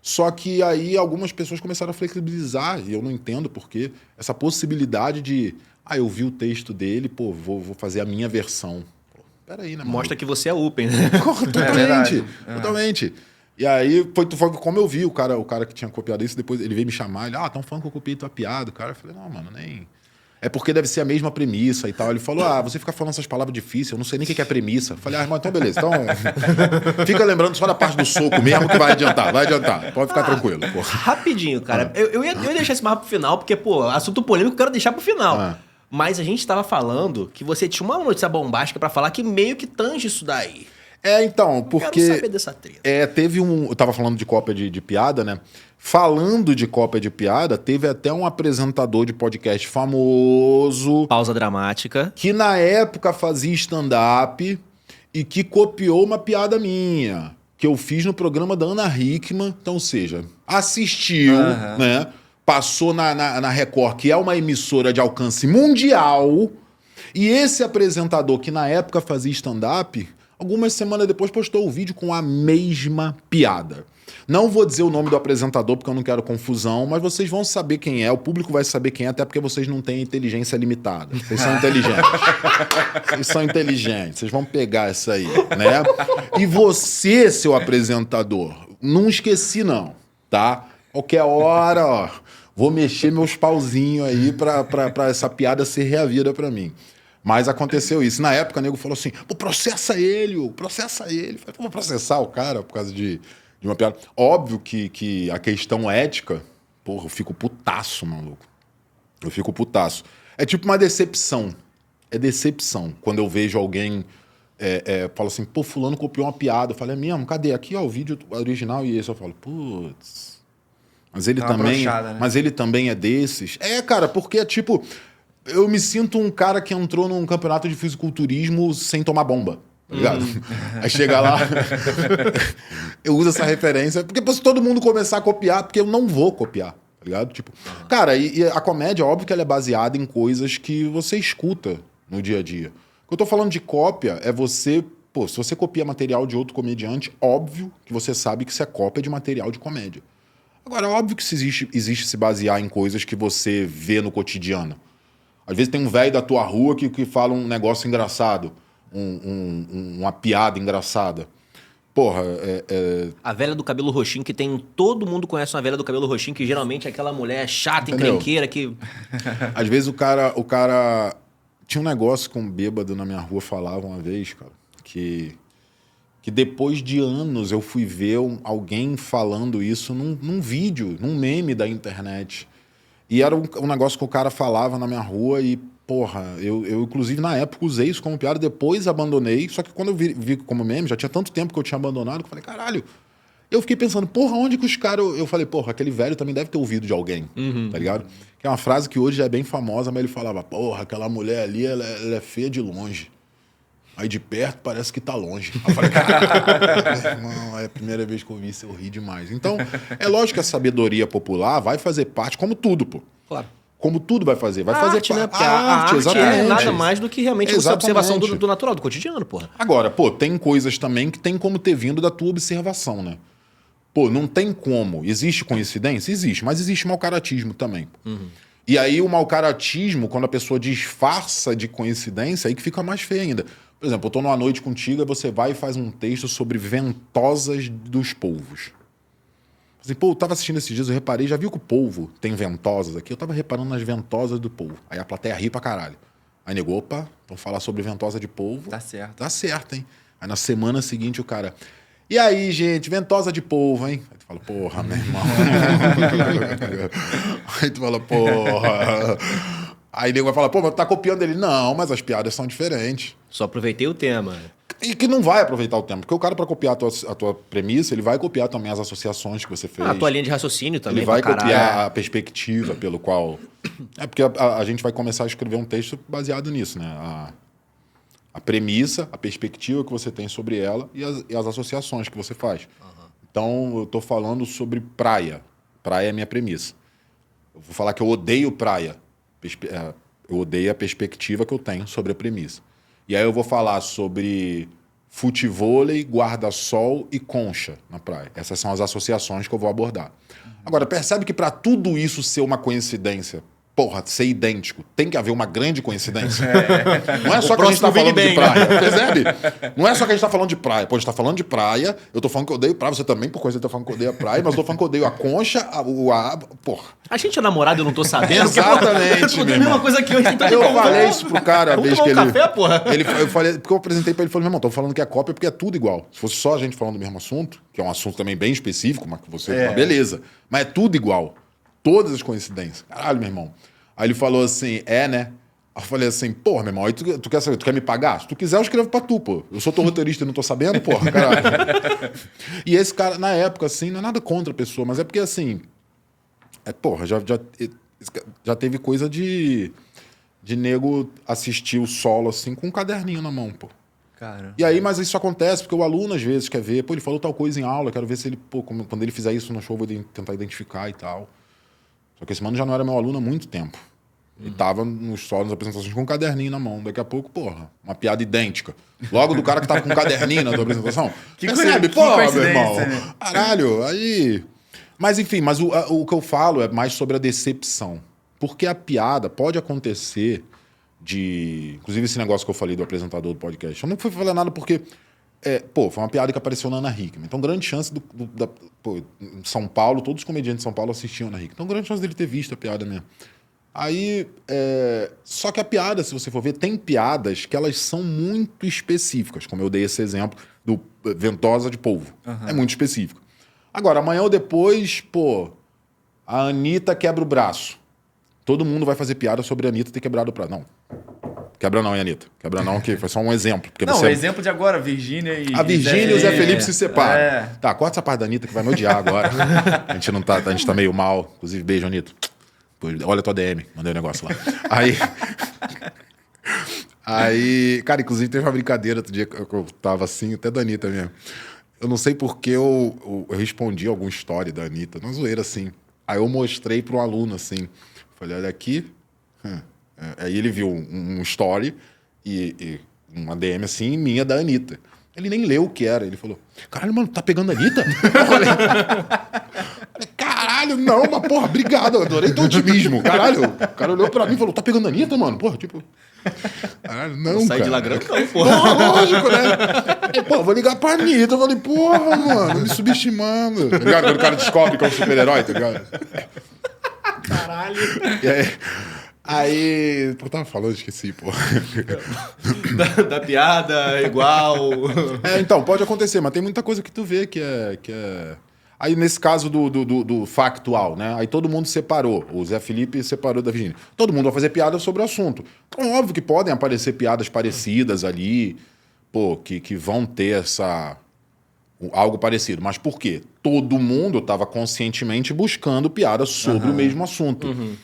Só que aí algumas pessoas começaram a flexibilizar, e eu não entendo por quê, essa possibilidade de, eu vi o texto dele, pô, vou fazer a minha versão. Pô, peraí, né, mano? Mostra que você é open, né? Totalmente, totalmente. E aí foi como eu vi o cara que tinha copiado isso, depois ele veio me chamar, ele, tão falando que eu copiei tua piada, cara. Eu falei, não, mano, nem... É porque deve ser a mesma premissa e tal. Ele falou, você fica falando essas palavras difíceis, eu não sei nem o que é premissa. Eu falei, irmão, então beleza. Então, fica lembrando só da parte do soco mesmo que vai adiantar. Pode ficar tranquilo. Pô. Rapidinho, cara. Eu ia deixar esse mais pro final, porque, pô, assunto polêmico eu quero deixar pro final. Mas a gente tava falando que você tinha uma notícia bombástica pra falar que meio que tange isso daí. Então, porque... Quero saber dessa treta. Teve eu tava falando de cópia de piada, né? Falando de cópia de piada, teve até um apresentador de podcast famoso... Pausa dramática. Que na época fazia stand-up e que copiou uma piada minha, que eu fiz no programa da Ana Hickman. Então, ou seja, assistiu, né? Passou na Record, que é uma emissora de alcance mundial. E esse apresentador que na época fazia stand-up... Algumas semanas depois postou o vídeo com a mesma piada. Não vou dizer o nome do apresentador porque eu não quero confusão, mas vocês vão saber quem é, o público vai saber quem é, até porque vocês não têm inteligência limitada. Vocês são inteligentes. Vocês são inteligentes, vocês vão pegar isso aí, né? E você, seu apresentador, não esqueci não, tá? Qualquer hora, vou mexer meus pauzinhos aí pra essa piada ser reavida pra mim. Mas aconteceu isso. Na época, o nego falou assim, pô, processa ele. Falei, vou processar o cara por causa de uma piada. Óbvio que a questão ética, porra, eu fico putaço, maluco. Eu fico putaço. É tipo uma decepção. É decepção. Quando eu vejo alguém, fala assim, pô, fulano copiou uma piada. Eu falo, é mesmo? Cadê? Aqui, ó, o vídeo original e esse. Eu falo, putz. Mas ele também, brochada, né? mas ele também é desses. Cara, porque é tipo... Eu me sinto um cara que entrou num campeonato de fisiculturismo sem tomar bomba, tá ligado? Aí chega lá, eu uso essa referência, porque se todo mundo começar a copiar, porque eu não vou copiar, tá ligado? Tipo, cara, e a comédia, óbvio que ela é baseada em coisas que você escuta no dia a dia. O que eu tô falando de cópia é você... Pô, se você copia material de outro comediante, óbvio que você sabe que isso é cópia de material de comédia. Agora, óbvio que existe se basear em coisas que você vê no cotidiano. Às vezes tem um velho da tua rua que fala um negócio engraçado, uma piada engraçada. Porra, A velha do cabelo roxinho, que tem... Todo mundo conhece uma velha do cabelo roxinho, que geralmente é aquela mulher chata, encrenqueira, que... Às vezes o cara... Tinha um negócio que um bêbado na minha rua falava uma vez, cara, que depois de anos eu fui ver alguém falando isso num vídeo, num meme da internet. E era um negócio que o cara falava na minha rua e, porra, eu inclusive na época usei isso como piada, depois abandonei, só que quando eu vi como meme, já tinha tanto tempo que eu tinha abandonado, que eu falei, caralho, eu fiquei pensando, porra, onde que os caras... Eu falei, porra, aquele velho também deve ter ouvido de alguém, tá ligado? Que é uma frase que hoje é bem famosa, mas ele falava, porra, aquela mulher ali, ela é feia de longe. Aí de perto parece que tá longe. Aí eu falei, caralho, não, é a primeira vez que eu vi isso, eu ri demais. Então, é lógico que a sabedoria popular vai fazer parte, como tudo, pô. Claro. como tudo vai fazer. Vai fazer arte, né? Porque a arte exatamente. É nada mais do que realmente essa observação do natural, do cotidiano, porra. Agora, pô, tem coisas também que tem como ter vindo da tua observação, né? Pô, não tem como. Existe coincidência? Existe, mas existe mau-caratismo também. Uhum. E aí o mau-caratismo, quando a pessoa disfarça de coincidência, aí que fica mais feio ainda. Por exemplo, eu tô numa noite contigo e você vai e faz um texto sobre ventosas dos polvos. Assim, pô, eu tava assistindo esses dias, eu reparei, já viu que o polvo tem ventosas aqui? Eu tava reparando nas ventosas do polvo. Aí a plateia ri pra caralho. Aí nego, opa, vamos falar sobre ventosa de polvo. Tá certo. Tá certo, hein? Aí na semana seguinte o cara... E aí, gente, ventosa de polvo, hein? Aí tu fala, porra, meu irmão. Aí tu fala, porra. Aí o nego vai falar, pô, mas tu tá copiando ele. Não, mas as piadas são diferentes. Só aproveitei o tema. E que não vai aproveitar o tema. Porque o cara, para copiar a tua premissa, ele vai copiar também as associações que você fez. A tua linha de raciocínio também. Ele vai copiar a perspectiva pelo qual... É porque a gente vai começar a escrever um texto baseado nisso, né? A premissa, a perspectiva que você tem sobre ela e as associações que você faz. Uhum. Então, eu estou falando sobre praia. Praia é a minha premissa. Eu vou falar que eu odeio praia. Eu odeio a perspectiva que eu tenho sobre a premissa. E aí eu vou falar sobre futevôlei, guarda-sol e concha na praia. Essas são as associações que eu vou abordar. Uhum. Agora, percebe que para tudo isso ser uma coincidência... Porra, ser idêntico. Tem que haver uma grande coincidência. Não é só que a gente tá falando de praia. Percebe? Não é só que a gente tá falando de praia. Pô, a gente tá falando de praia, eu tô falando que eu odeio praia, você também, por coisa, tá falando que eu odeio a praia, mas eu tô falando que eu odeio a concha, porra. A gente é namorado, eu não tô sabendo. Exatamente. É a mesma coisa que hoje. Eu falei isso pro cara a vez que ele... café, porra? Eu falei, porque eu apresentei pra ele, falei, meu irmão, tô falando que é cópia porque é tudo igual. Se fosse só a gente falando do mesmo assunto, que é um assunto também bem específico, mas que você... Beleza. Mas é tudo igual. Todas as coincidências. Caralho, meu irmão. Aí ele falou assim, né? Eu falei assim, porra, meu irmão, aí tu quer saber, tu quer me pagar? Se tu quiser, eu escrevo pra tu, pô. Eu sou teu roteirista e não tô sabendo, porra, caralho. E esse cara, na época, assim, não é nada contra a pessoa, mas é porque, assim... porra, já teve coisa de nego assistir o solo, assim, com um caderninho na mão, pô. Cara. E aí, mas isso acontece porque o aluno, às vezes, quer ver, pô, ele falou tal coisa em aula, quero ver se ele, pô, quando ele fizer isso no show, eu vou tentar identificar e tal. Só que esse mano já não era meu aluno há muito tempo. Ele tava nos solos, nas apresentações, com um caderninho na mão. Daqui a pouco, porra, uma piada idêntica. Logo do cara que tava com um caderninho na tua apresentação. Percebe? Porra, meu irmão. Né? Caralho, aí... Mas, enfim, o que eu falo é mais sobre a decepção. Porque a piada pode acontecer de... Inclusive, esse negócio que eu falei do apresentador do podcast. Eu não fui falar nada porque... foi uma piada que apareceu na Ana Hickman. Então, grande chance em São Paulo, todos os comediantes de São Paulo assistiam a Ana Hickman. Então, grande chance dele ter visto a piada mesmo. Aí, só que a piada, se você for ver, tem piadas que elas são muito específicas, como eu dei esse exemplo do ventosa de polvo. Uhum. É muito específico. Agora, amanhã ou depois, a Anitta quebra o braço. Todo mundo vai fazer piada sobre a Anitta ter quebrado o braço. Não. Quebra não, hein, Anitta? Quebra não, que foi só um exemplo. Porque não, o exemplo de agora, Virgínia e... A Virgínia e o Zé Felipe se separam. Tá, corta essa parte da Anitta que vai me odiar agora. A gente tá meio mal. Inclusive, beijo, Anitta. Olha a tua DM, mandei um negócio lá. Aí, cara, inclusive teve uma brincadeira outro dia que eu tava assim, até da Anitta mesmo. Eu não sei porque eu respondi alguma história da Anitta, uma zoeira assim. Aí eu mostrei para um aluno assim. Falei, olha aqui. Aí ele viu um story e uma DM assim, minha da Anitta. Ele nem leu o que era. Ele falou, caralho, mano, tá pegando a Anitta? Eu falei, caralho, não, mas porra, obrigado. Eu adorei teu otimismo. Caralho, o cara olhou pra mim e falou, tá pegando a Anitta, mano? Porra, tipo... Caralho, não, sai de lagrão, não, porra. Porra, lógico, né? Aí, pô, vou ligar pra Anitta. Eu falei, porra, mano, me subestimando. Tá ligado? Quando o cara descobre que é um super-herói, tá ligado? Caralho. E aí, eu tava falando, esqueci, pô. Da piada, igual. Então, pode acontecer, mas tem muita coisa que tu vê que é... Aí, nesse caso do factual, né? Aí todo mundo separou. O Zé Felipe separou da Virgínia. Todo mundo vai fazer piada sobre o assunto. Então, óbvio que podem aparecer piadas parecidas ali, que vão ter algo parecido. Mas por quê? Todo mundo estava conscientemente buscando piadas sobre o mesmo assunto. Uhum.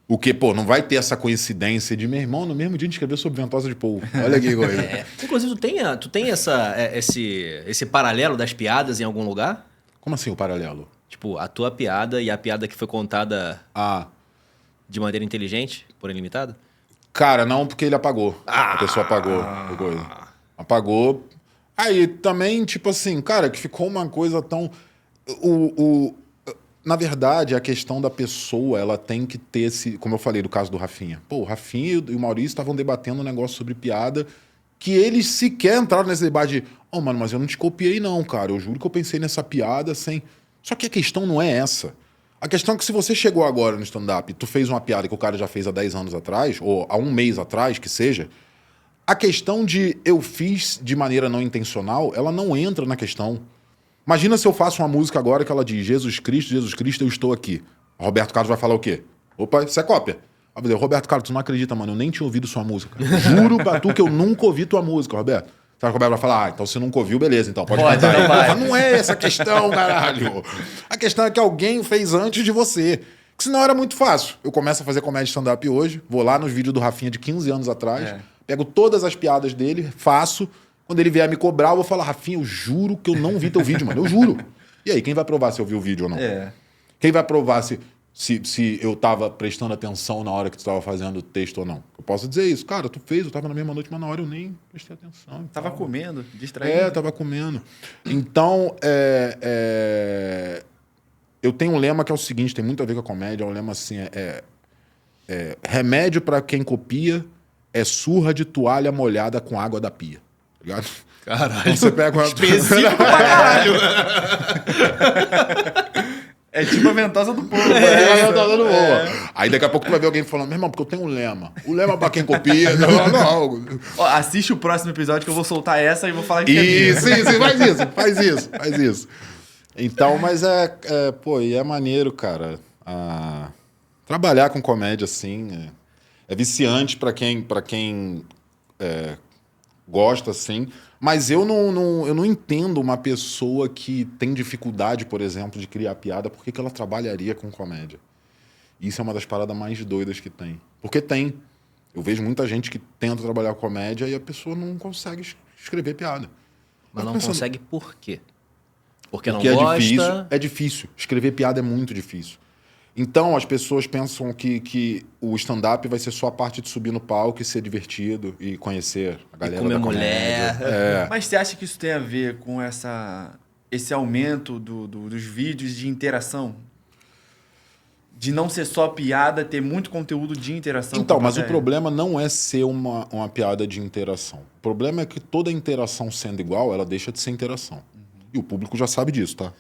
O que, não vai ter essa coincidência de, meu irmão, no mesmo dia a gente escreveu sobre ventosa de polvo. Olha aqui, coisa. Inclusive, tu tem esse paralelo das piadas em algum lugar? Como assim o paralelo? Tipo, a tua piada e a piada que foi contada... de maneira inteligente, porém limitada? Cara, não, porque ele apagou. A pessoa apagou. Apagou. Aí também, tipo assim, cara, que ficou uma coisa tão... Na verdade, a questão da pessoa, ela tem que ter esse... Como eu falei do caso do Rafinha. Pô, o Rafinha e o Maurício estavam debatendo um negócio sobre piada que eles sequer entraram nesse debate de... Oh, mano, mas eu não te copiei não, cara. Eu juro que eu pensei nessa piada sem... Só que a questão não é essa. A questão é que se você chegou agora no stand-up e tu fez uma piada que o cara já fez há 10 anos atrás, ou há um mês atrás, que seja, a questão de eu fiz de maneira não intencional, ela não entra na questão. Imagina se eu faço uma música agora que ela diz Jesus Cristo, eu estou aqui. O Roberto Carlos vai falar o quê? Opa, isso é cópia. Vai dizer, Roberto Carlos, tu não acredita, mano, eu nem tinha ouvido sua música. Juro pra tu que eu nunca ouvi tua música, Roberto. Sabe, o Roberto vai falar, então você nunca ouviu, beleza, então pode cantar aí. Mas não é essa a questão, caralho. A questão é que alguém fez antes de você. Que senão era muito fácil. Eu começo a fazer comédia stand-up hoje, vou lá nos vídeos do Rafinha de 15 anos atrás, pego todas as piadas dele, faço. Quando ele vier me cobrar, eu vou falar, Rafinha, eu juro que eu não vi teu vídeo, mano. Eu juro. E aí, quem vai provar se eu vi o vídeo ou não? Quem vai provar se eu tava prestando atenção na hora que tu tava fazendo o texto ou não? Eu posso dizer isso. Cara, tu fez, eu tava na mesma noite, mas na hora eu nem prestei atenção. Tava comendo, distraído. Tava comendo. Então, eu tenho um lema que é o seguinte, tem muito a ver com a comédia, é um lema assim, remédio pra quem copia é surra de toalha molhada com água da pia. Ligado? Caralho. Então você pega uma... Específico pra caralho. É tipo a ventosa do povo. A ventosa do povo. Aí daqui a pouco tu vai ver alguém falando, meu irmão, porque eu tenho um lema. O lema pra quem copia... não. Ó, assiste o próximo episódio que eu vou soltar essa e vou falar que isso, faz isso. Então, mas pô, e é maneiro, cara. Trabalhar com comédia, assim, é viciante pra quem gosta, assim. Mas eu não entendo uma pessoa que tem dificuldade, por exemplo, de criar piada, por que ela trabalharia com comédia? Isso é uma das paradas mais doidas que tem. Porque tem. Eu vejo muita gente que tenta trabalhar com comédia e a pessoa não consegue escrever piada. Mas não consegue por quê? Porque não gosta? Difícil. É difícil. Escrever piada é muito difícil. Então, as pessoas pensam que o stand-up vai ser só a parte de subir no palco e ser divertido e conhecer a galera da comédia. Mas você acha que isso tem a ver com esse aumento dos vídeos de interação? De não ser só piada, ter muito conteúdo de interação? Então, mas o problema não é ser uma piada de interação. O problema é que toda interação sendo igual, ela deixa de ser interação. E o público já sabe disso, tá?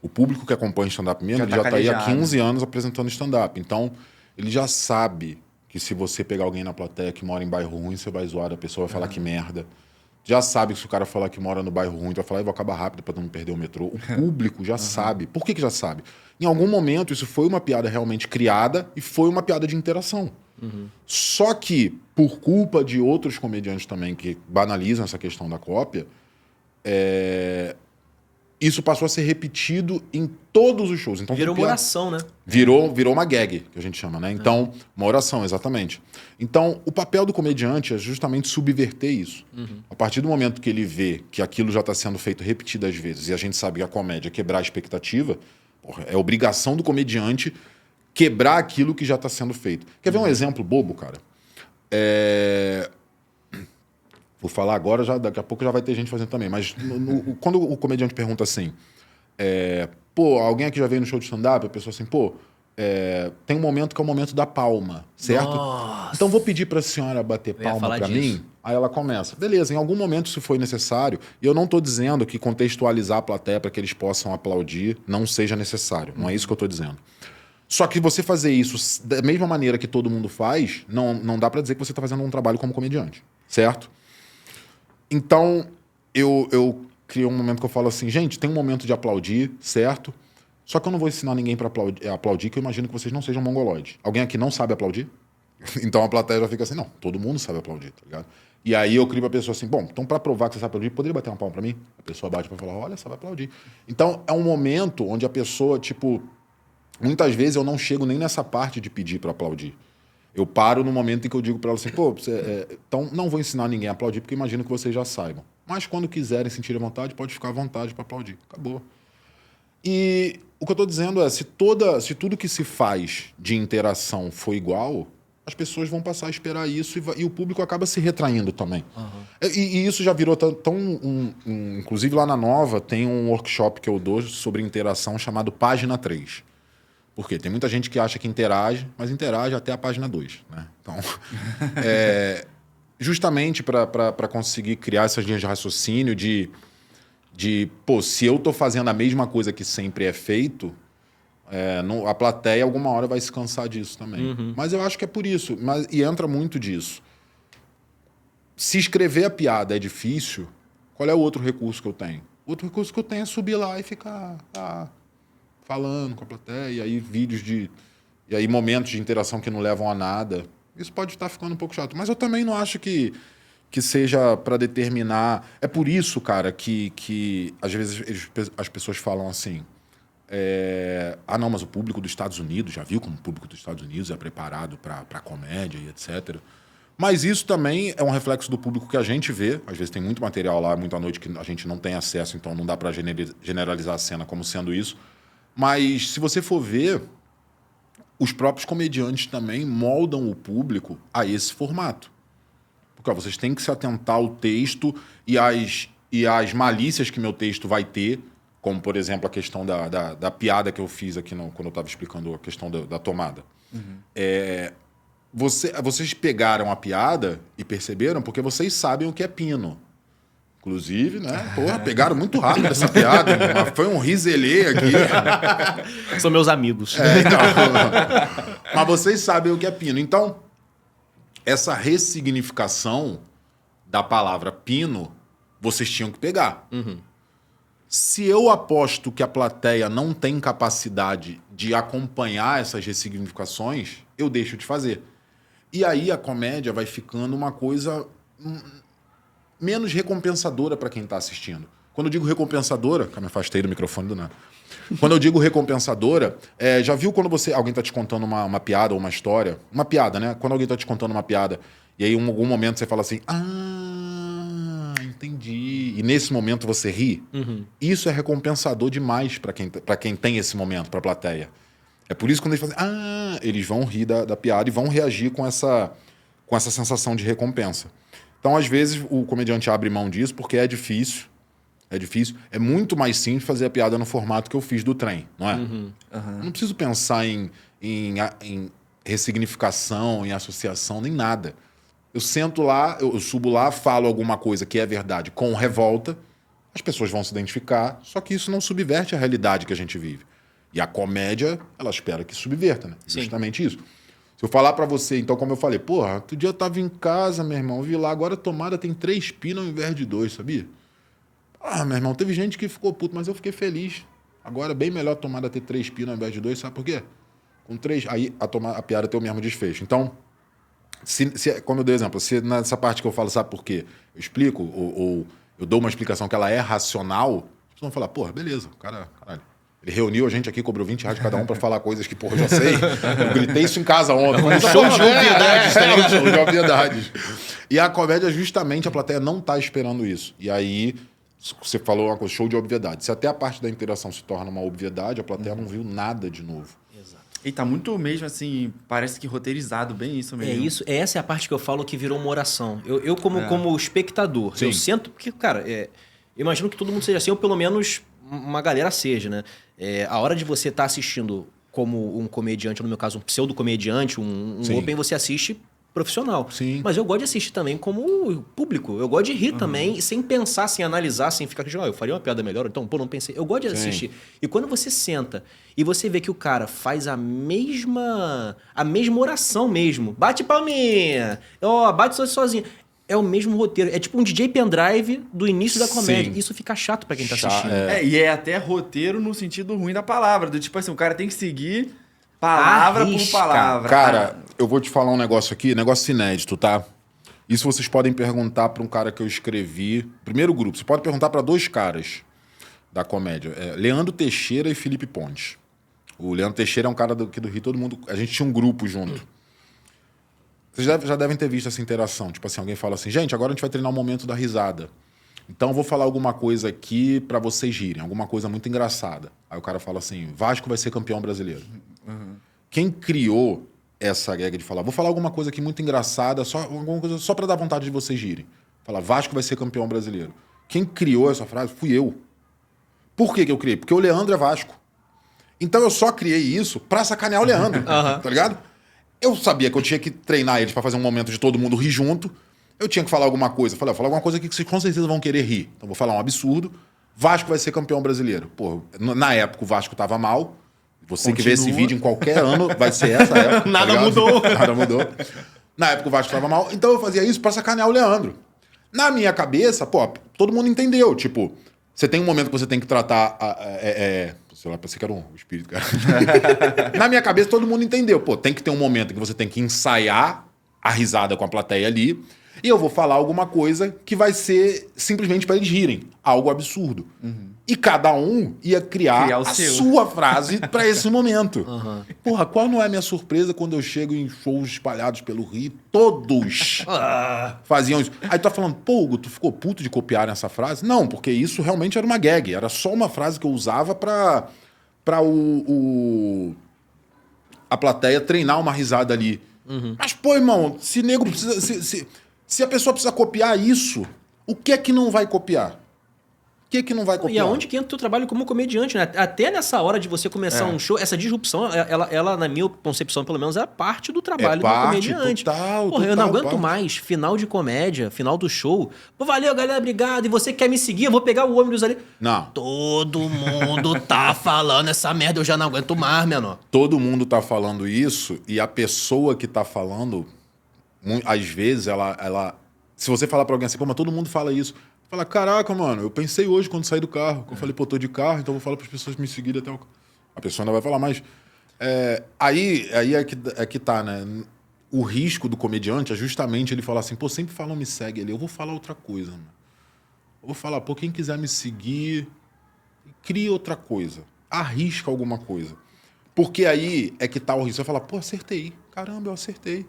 O público que acompanha stand-up mesmo, ele já está aí há 15 anos apresentando stand-up. Então, ele já sabe que se você pegar alguém na plateia que mora em bairro ruim, você vai zoar, a pessoa vai falar que merda. Já sabe que se o cara falar que mora no bairro ruim, tu vai falar, eu vou acabar rápido para não perder o metrô. O público já sabe. Por que já sabe? Em algum momento, isso foi uma piada realmente criada e foi uma piada de interação. Só que, por culpa de outros comediantes também que banalizam essa questão da cópia, isso passou a ser repetido em todos os shows. Então, virou uma oração, né? Virou uma gag, que a gente chama, né? Então, uma oração, exatamente. Então, o papel do comediante é justamente subverter isso. A partir do momento que ele vê que aquilo já está sendo feito repetidas vezes, e a gente sabe que a comédia é quebrar a expectativa, é obrigação do comediante quebrar aquilo que já está sendo feito. Quer ver um exemplo bobo, cara? Vou falar agora, daqui a pouco já vai ter gente fazendo também. Mas quando o comediante pergunta assim, alguém aqui já veio no show de stand-up? A pessoa assim, tem um momento que é o momento da palma, certo? Nossa. Então vou pedir para a senhora bater palma para mim. Aí ela começa. Beleza, em algum momento isso foi necessário. E eu não estou dizendo que contextualizar a plateia para que eles possam aplaudir não seja necessário. Não é isso que eu estou dizendo. Só que você fazer isso da mesma maneira que todo mundo faz, não dá para dizer que você está fazendo um trabalho como comediante, certo? Então, eu criei um momento que eu falo assim, gente, tem um momento de aplaudir, certo? Só que eu não vou ensinar ninguém para aplaudir, que eu imagino que vocês não sejam mongoloides. Alguém aqui não sabe aplaudir? Então a plateia já fica assim, não, todo mundo sabe aplaudir, tá ligado? E aí eu crio pra pessoa assim, bom, então para provar que você sabe aplaudir, poderia bater uma palma pra mim? A pessoa bate pra falar, olha, sabe aplaudir. Então é um momento onde a pessoa, muitas vezes eu não chego nem nessa parte de pedir para aplaudir. Eu paro no momento em que eu digo para ela assim, então não vou ensinar ninguém a aplaudir, porque imagino que vocês já saibam. Mas quando quiserem sentir a vontade, pode ficar à vontade para aplaudir. Acabou. E o que eu tô dizendo é, se tudo que se faz de interação for igual, as pessoas vão passar a esperar isso e o público acaba se retraindo também. E isso já virou inclusive lá na Nova tem um workshop que eu dou sobre interação chamado Página 3. Por quê? Tem muita gente que acha que interage, mas interage até a página 2. Né? Então, justamente para conseguir criar essas linhas de raciocínio pô, se eu tô fazendo a mesma coisa que sempre é feito, a plateia alguma hora vai se cansar disso também. Mas eu acho que é por isso. E entra muito disso. Se escrever a piada é difícil, qual é o outro recurso que eu tenho? O outro recurso que eu tenho é subir lá e ficar falando com a plateia, e aí e aí momentos de interação que não levam a nada. Isso pode estar ficando um pouco chato. Mas eu também não acho que seja para determinar... É por isso, cara, que às vezes as pessoas falam assim... não, mas o público dos Estados Unidos, já viu como o público dos Estados Unidos é preparado para comédia e etc. Mas isso também é um reflexo do público que a gente vê. Às vezes tem muito material lá, muita noite que a gente não tem acesso, então não dá para generalizar a cena como sendo isso. Mas se você for ver, os próprios comediantes também moldam o público a esse formato. Porque vocês têm que se atentar ao texto e às malícias que meu texto vai ter, como, por exemplo, a questão da piada que eu fiz aqui quando eu estava explicando a questão da tomada. Vocês pegaram a piada e perceberam porque vocês sabem o que é pino. Inclusive, né? Porra, pegaram muito rápido essa piada. Mas foi um riselê aqui. São meus amigos. Então, mas vocês sabem o que é pino. Então, essa ressignificação da palavra pino, vocês tinham que pegar. Se eu aposto que a plateia não tem capacidade de acompanhar essas ressignificações, eu deixo de fazer. E aí a comédia vai ficando uma coisa menos recompensadora para quem está assistindo. Quando eu digo recompensadora... Me afastei do microfone do nada. Quando eu digo recompensadora, já viu quando alguém está te contando uma piada ou uma história? Uma piada, né? Quando alguém está te contando uma piada e aí em algum momento você fala assim... entendi. E nesse momento você ri. Isso é recompensador demais para quem tem esse momento, para a plateia. É por isso que quando eles fazem... eles vão rir da piada e vão reagir com essa sensação de recompensa. Então, às vezes, o comediante abre mão disso porque é difícil. É difícil. É muito mais simples fazer a piada no formato que eu fiz do trem, não é? Eu não preciso pensar em ressignificação, em associação, nem nada. Eu sento lá, eu subo lá, falo alguma coisa que é verdade com revolta, as pessoas vão se identificar, só que isso não subverte a realidade que a gente vive. E a comédia, ela espera que subverta, né? Sim. Justamente isso. Se eu falar pra você, então, como eu falei, porra, outro dia eu tava em casa, meu irmão, vi lá, agora a tomada tem 3 pinos ao invés de 2, sabia? Meu irmão, teve gente que ficou puto, mas eu fiquei feliz. Agora é bem melhor a tomada ter 3 pinos ao invés de 2, sabe por quê? Com 3, aí a piada tem o mesmo desfecho. Então, como eu dei exemplo, se nessa parte que eu falo, sabe por quê? Eu explico, ou eu dou uma explicação que ela é racional, as pessoas vão falar, porra, beleza, caralho. Ele reuniu a gente aqui, cobrou R$20 cada um pra falar coisas que, porra, eu já sei. Eu gritei isso em casa ontem. Um show de obviedades, um show de obviedades. E a comédia, justamente, a plateia não tá esperando isso. E aí, você falou uma coisa, show de obviedade. Se até a parte da interação se torna uma obviedade, a plateia não viu nada de novo. Exato. E tá muito mesmo, assim, parece que roteirizado, bem isso mesmo. É isso, essa é a parte que eu falo que virou uma oração. Eu como espectador, eu sinto... Porque, cara, eu imagino que todo mundo seja assim, ou pelo menos uma galera seja, né? A hora de você estar assistindo como um comediante, no meu caso, um pseudo-comediante, um open, você assiste profissional. Sim. Mas eu gosto de assistir também como público. Eu gosto de rir também, sem pensar, sem analisar, sem ficar eu faria uma piada melhor, então, pô, não pensei. Eu gosto de assistir. E quando você senta e você vê que o cara faz a mesma oração mesmo. Bate palminha. Bate sozinho. É o mesmo roteiro. É tipo um DJ pendrive do início da comédia. Isso fica chato pra quem tá assistindo. E é até roteiro no sentido ruim da palavra. Do tipo assim, o cara tem que seguir palavra por palavra. Cara, eu vou te falar um negócio aqui, negócio inédito, tá? Isso vocês podem perguntar pra um cara que eu escrevi. Primeiro grupo, você pode perguntar pra 2 caras da comédia. Leandro Teixeira e Felipe Pontes. O Leandro Teixeira é um cara aqui do Rio, todo mundo... A gente tinha um grupo junto. Vocês já devem ter visto essa interação. Tipo assim, alguém fala assim, gente, agora a gente vai treinar o momento da risada. Então eu vou falar alguma coisa aqui pra vocês rirem, alguma coisa muito engraçada. Aí o cara fala assim, Vasco vai ser campeão brasileiro. Quem criou essa regra de falar, vou falar alguma coisa aqui muito engraçada, alguma coisa só pra dar vontade de vocês rirem. Fala, Vasco vai ser campeão brasileiro. Quem criou essa frase fui eu. Por que eu criei? Porque o Leandro é Vasco. Então eu só criei isso pra sacanear o Leandro, tá ligado? Eu sabia que eu tinha que treinar eles pra fazer um momento de todo mundo rir junto. Eu tinha que falar alguma coisa. Falei, vou falar alguma coisa aqui que vocês com certeza vão querer rir. Então vou falar um absurdo. Vasco vai ser campeão brasileiro. Pô, na época o Vasco tava mal. Você que vê esse vídeo em qualquer ano, vai ser essa época. Nada tá mudou. Nada mudou. Na época o Vasco tava mal. Então eu fazia isso pra sacanear o Leandro. Na minha cabeça, pô, todo mundo entendeu. Tipo, você tem um momento que você tem que tratar... sei lá, pensei que era um espírito, cara. Na minha cabeça, todo mundo entendeu. Pô, tem que ter um momento que você tem que ensaiar a risada com a plateia ali. E eu vou falar alguma coisa que vai ser simplesmente para eles rirem. Algo absurdo. E cada um ia criar a sua frase para esse momento. Porra, qual não é a minha surpresa quando eu chego em shows espalhados pelo Rio? Todos faziam isso. Aí tu tá falando, pô, Hugo, tu ficou puto de copiar essa frase? Não, porque isso realmente era uma gag. Era só uma frase que eu usava pra a plateia treinar uma risada ali. Mas, pô, irmão, se nego precisa... Se a pessoa precisa copiar isso, o que é que não vai copiar? O que é que não vai copiar? E aonde que entra o teu trabalho como comediante, né? Até nessa hora de você começar um show, essa disrupção, ela, na minha concepção, pelo menos, é parte do trabalho do comediante. Porra, eu não aguento mais final de comédia, final do show. Pô, valeu, galera, obrigado. E você quer me seguir? Eu vou pegar o ônibus ali. Não. Todo mundo tá falando essa merda, eu já não aguento mais, menor. Todo mundo tá falando isso e a pessoa que tá falando, às vezes, ela... Se você falar pra alguém assim, pô, mas todo mundo fala isso. Fala, caraca, mano, eu pensei hoje quando saí do carro. Eu falei, pô, tô de carro, então eu vou falar pras pessoas me seguirem até o carro. A pessoa ainda vai falar, mas... Aí é que tá, né? O risco do comediante é justamente ele falar assim, pô, sempre falam me segue ali. Eu vou falar outra coisa, mano. Eu vou falar, pô, quem quiser me seguir, cria outra coisa. Arrisca alguma coisa. Porque aí é que tá o risco. Você vai falar, pô, acertei. Caramba, eu acertei.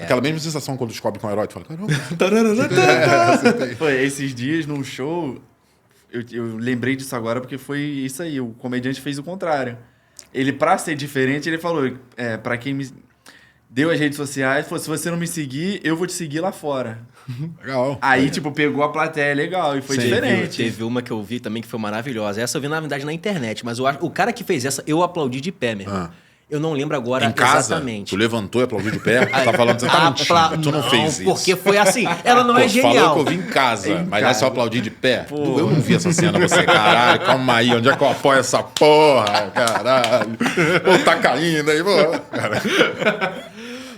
Aquela mesma sensação quando descobre que é um herói. Tu fala, caramba. Acertei. Foi esses dias num show, eu lembrei disso agora porque foi isso aí. O comediante fez o contrário. Ele, pra ser diferente, ele falou, pra quem me deu as redes sociais, falou, se você não me seguir, eu vou te seguir lá fora. Legal. Aí, tipo, pegou a plateia legal e foi diferente. Teve uma que eu vi também que foi maravilhosa. Essa eu vi, na verdade, na internet. Mas o cara que fez essa, eu aplaudi de pé mesmo. Eu não lembro agora em casa, exatamente. Tu levantou e aplaudiu de pé? Tu tá falando, você tá mentindo. Tu não fez isso. Porque foi assim. Ela não é genial. Falou que eu vim em casa, mas é só aplaudir de pé? Pô. Eu não vi essa cena, você, caralho. Calma aí, onde é que eu apoio essa porra? Caralho. Pô, tá caindo aí, pô.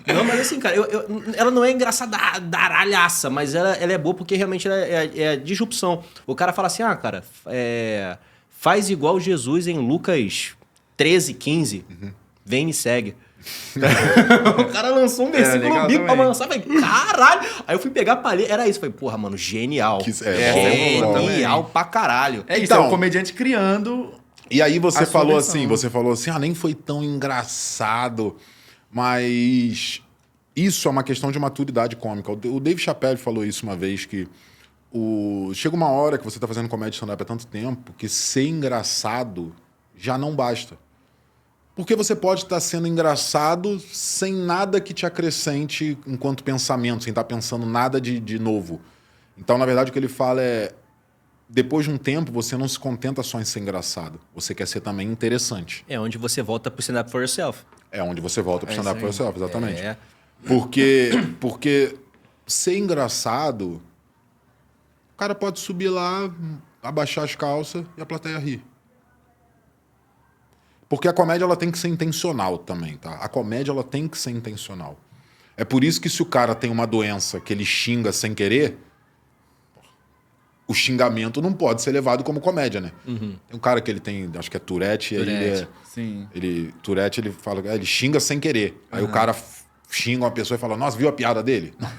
Não, mas assim, cara, ela não é engraçadaralhaça, mas ela é boa porque realmente ela é disrupção. O cara fala assim, cara, faz igual Jesus em Lucas 13, 15. Vem e me segue. O cara lançou um versículo bíblico pra lançar. Falei, caralho! Aí eu fui pegar a palha. Era isso. Falei, porra, mano, genial. Genial pra caralho. É isso, é um comediante criando. E aí você falou assim, nem foi tão engraçado. Mas isso é uma questão de maturidade cômica. O Dave Chappelle falou isso uma vez, que chega uma hora que você tá fazendo comédia stand-up há tanto tempo que ser engraçado já não basta. Porque você pode estar sendo engraçado sem nada que te acrescente enquanto pensamento, sem estar pensando nada de novo. Então, na verdade, o que ele fala é... Depois de um tempo, você não se contenta só em ser engraçado. Você quer ser também interessante. É onde você volta pro stand-up for yourself. É onde você volta pro stand-up for yourself, exatamente. Porque ser engraçado... O cara pode subir lá, abaixar as calças e a plateia rir. Porque a comédia ela tem que ser intencional também, tá? A comédia ela tem que ser intencional. É por isso que se o cara tem uma doença que ele xinga sem querer, o xingamento não pode ser levado como comédia, né? Tem um cara que ele tem, acho que é Tourette. Tourette, ele fala, ele xinga sem querer. Aí o cara xinga uma pessoa e fala, nossa, viu a piada dele? Não.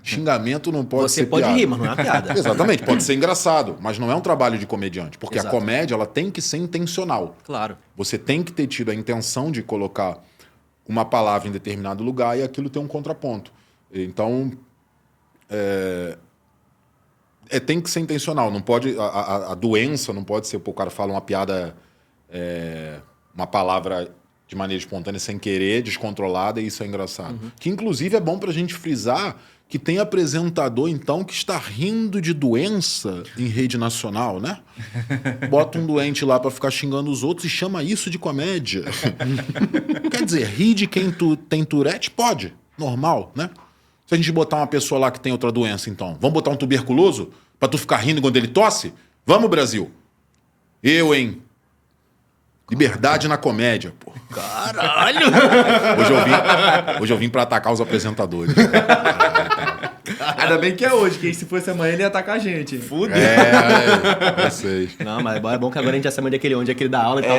Xingamento não pode ser piada. Você pode rir, mas não é uma piada. Exatamente, pode ser engraçado, mas não é um trabalho de comediante. Porque a comédia ela tem que ser intencional. Claro. Você tem que ter tido a intenção de colocar uma palavra em determinado lugar e aquilo ter um contraponto. Então, tem que ser intencional. Não pode... A doença não pode ser... Pô, o cara fala uma piada... uma palavra de maneira espontânea, sem querer, descontrolada, e isso é engraçado. Que, inclusive, é bom pra gente frisar que tem apresentador, então, que está rindo de doença em rede nacional, né? Bota um doente lá pra ficar xingando os outros e chama isso de comédia. Quer dizer, rir de quem tem Tourette? Pode. Normal, né? Se a gente botar uma pessoa lá que tem outra doença, então, vamos botar um tuberculoso pra tu ficar rindo quando ele tosse? Vamos, Brasil? Eu, hein? Liberdade na comédia, pô. Caralho! Hoje eu vim pra atacar os apresentadores. Ainda bem que é hoje, que se fosse amanhã ele ia atacar a gente. Fudeu. Vocês. Não, mas é bom que agora a gente já sabe onde é que ele dá aula e tal.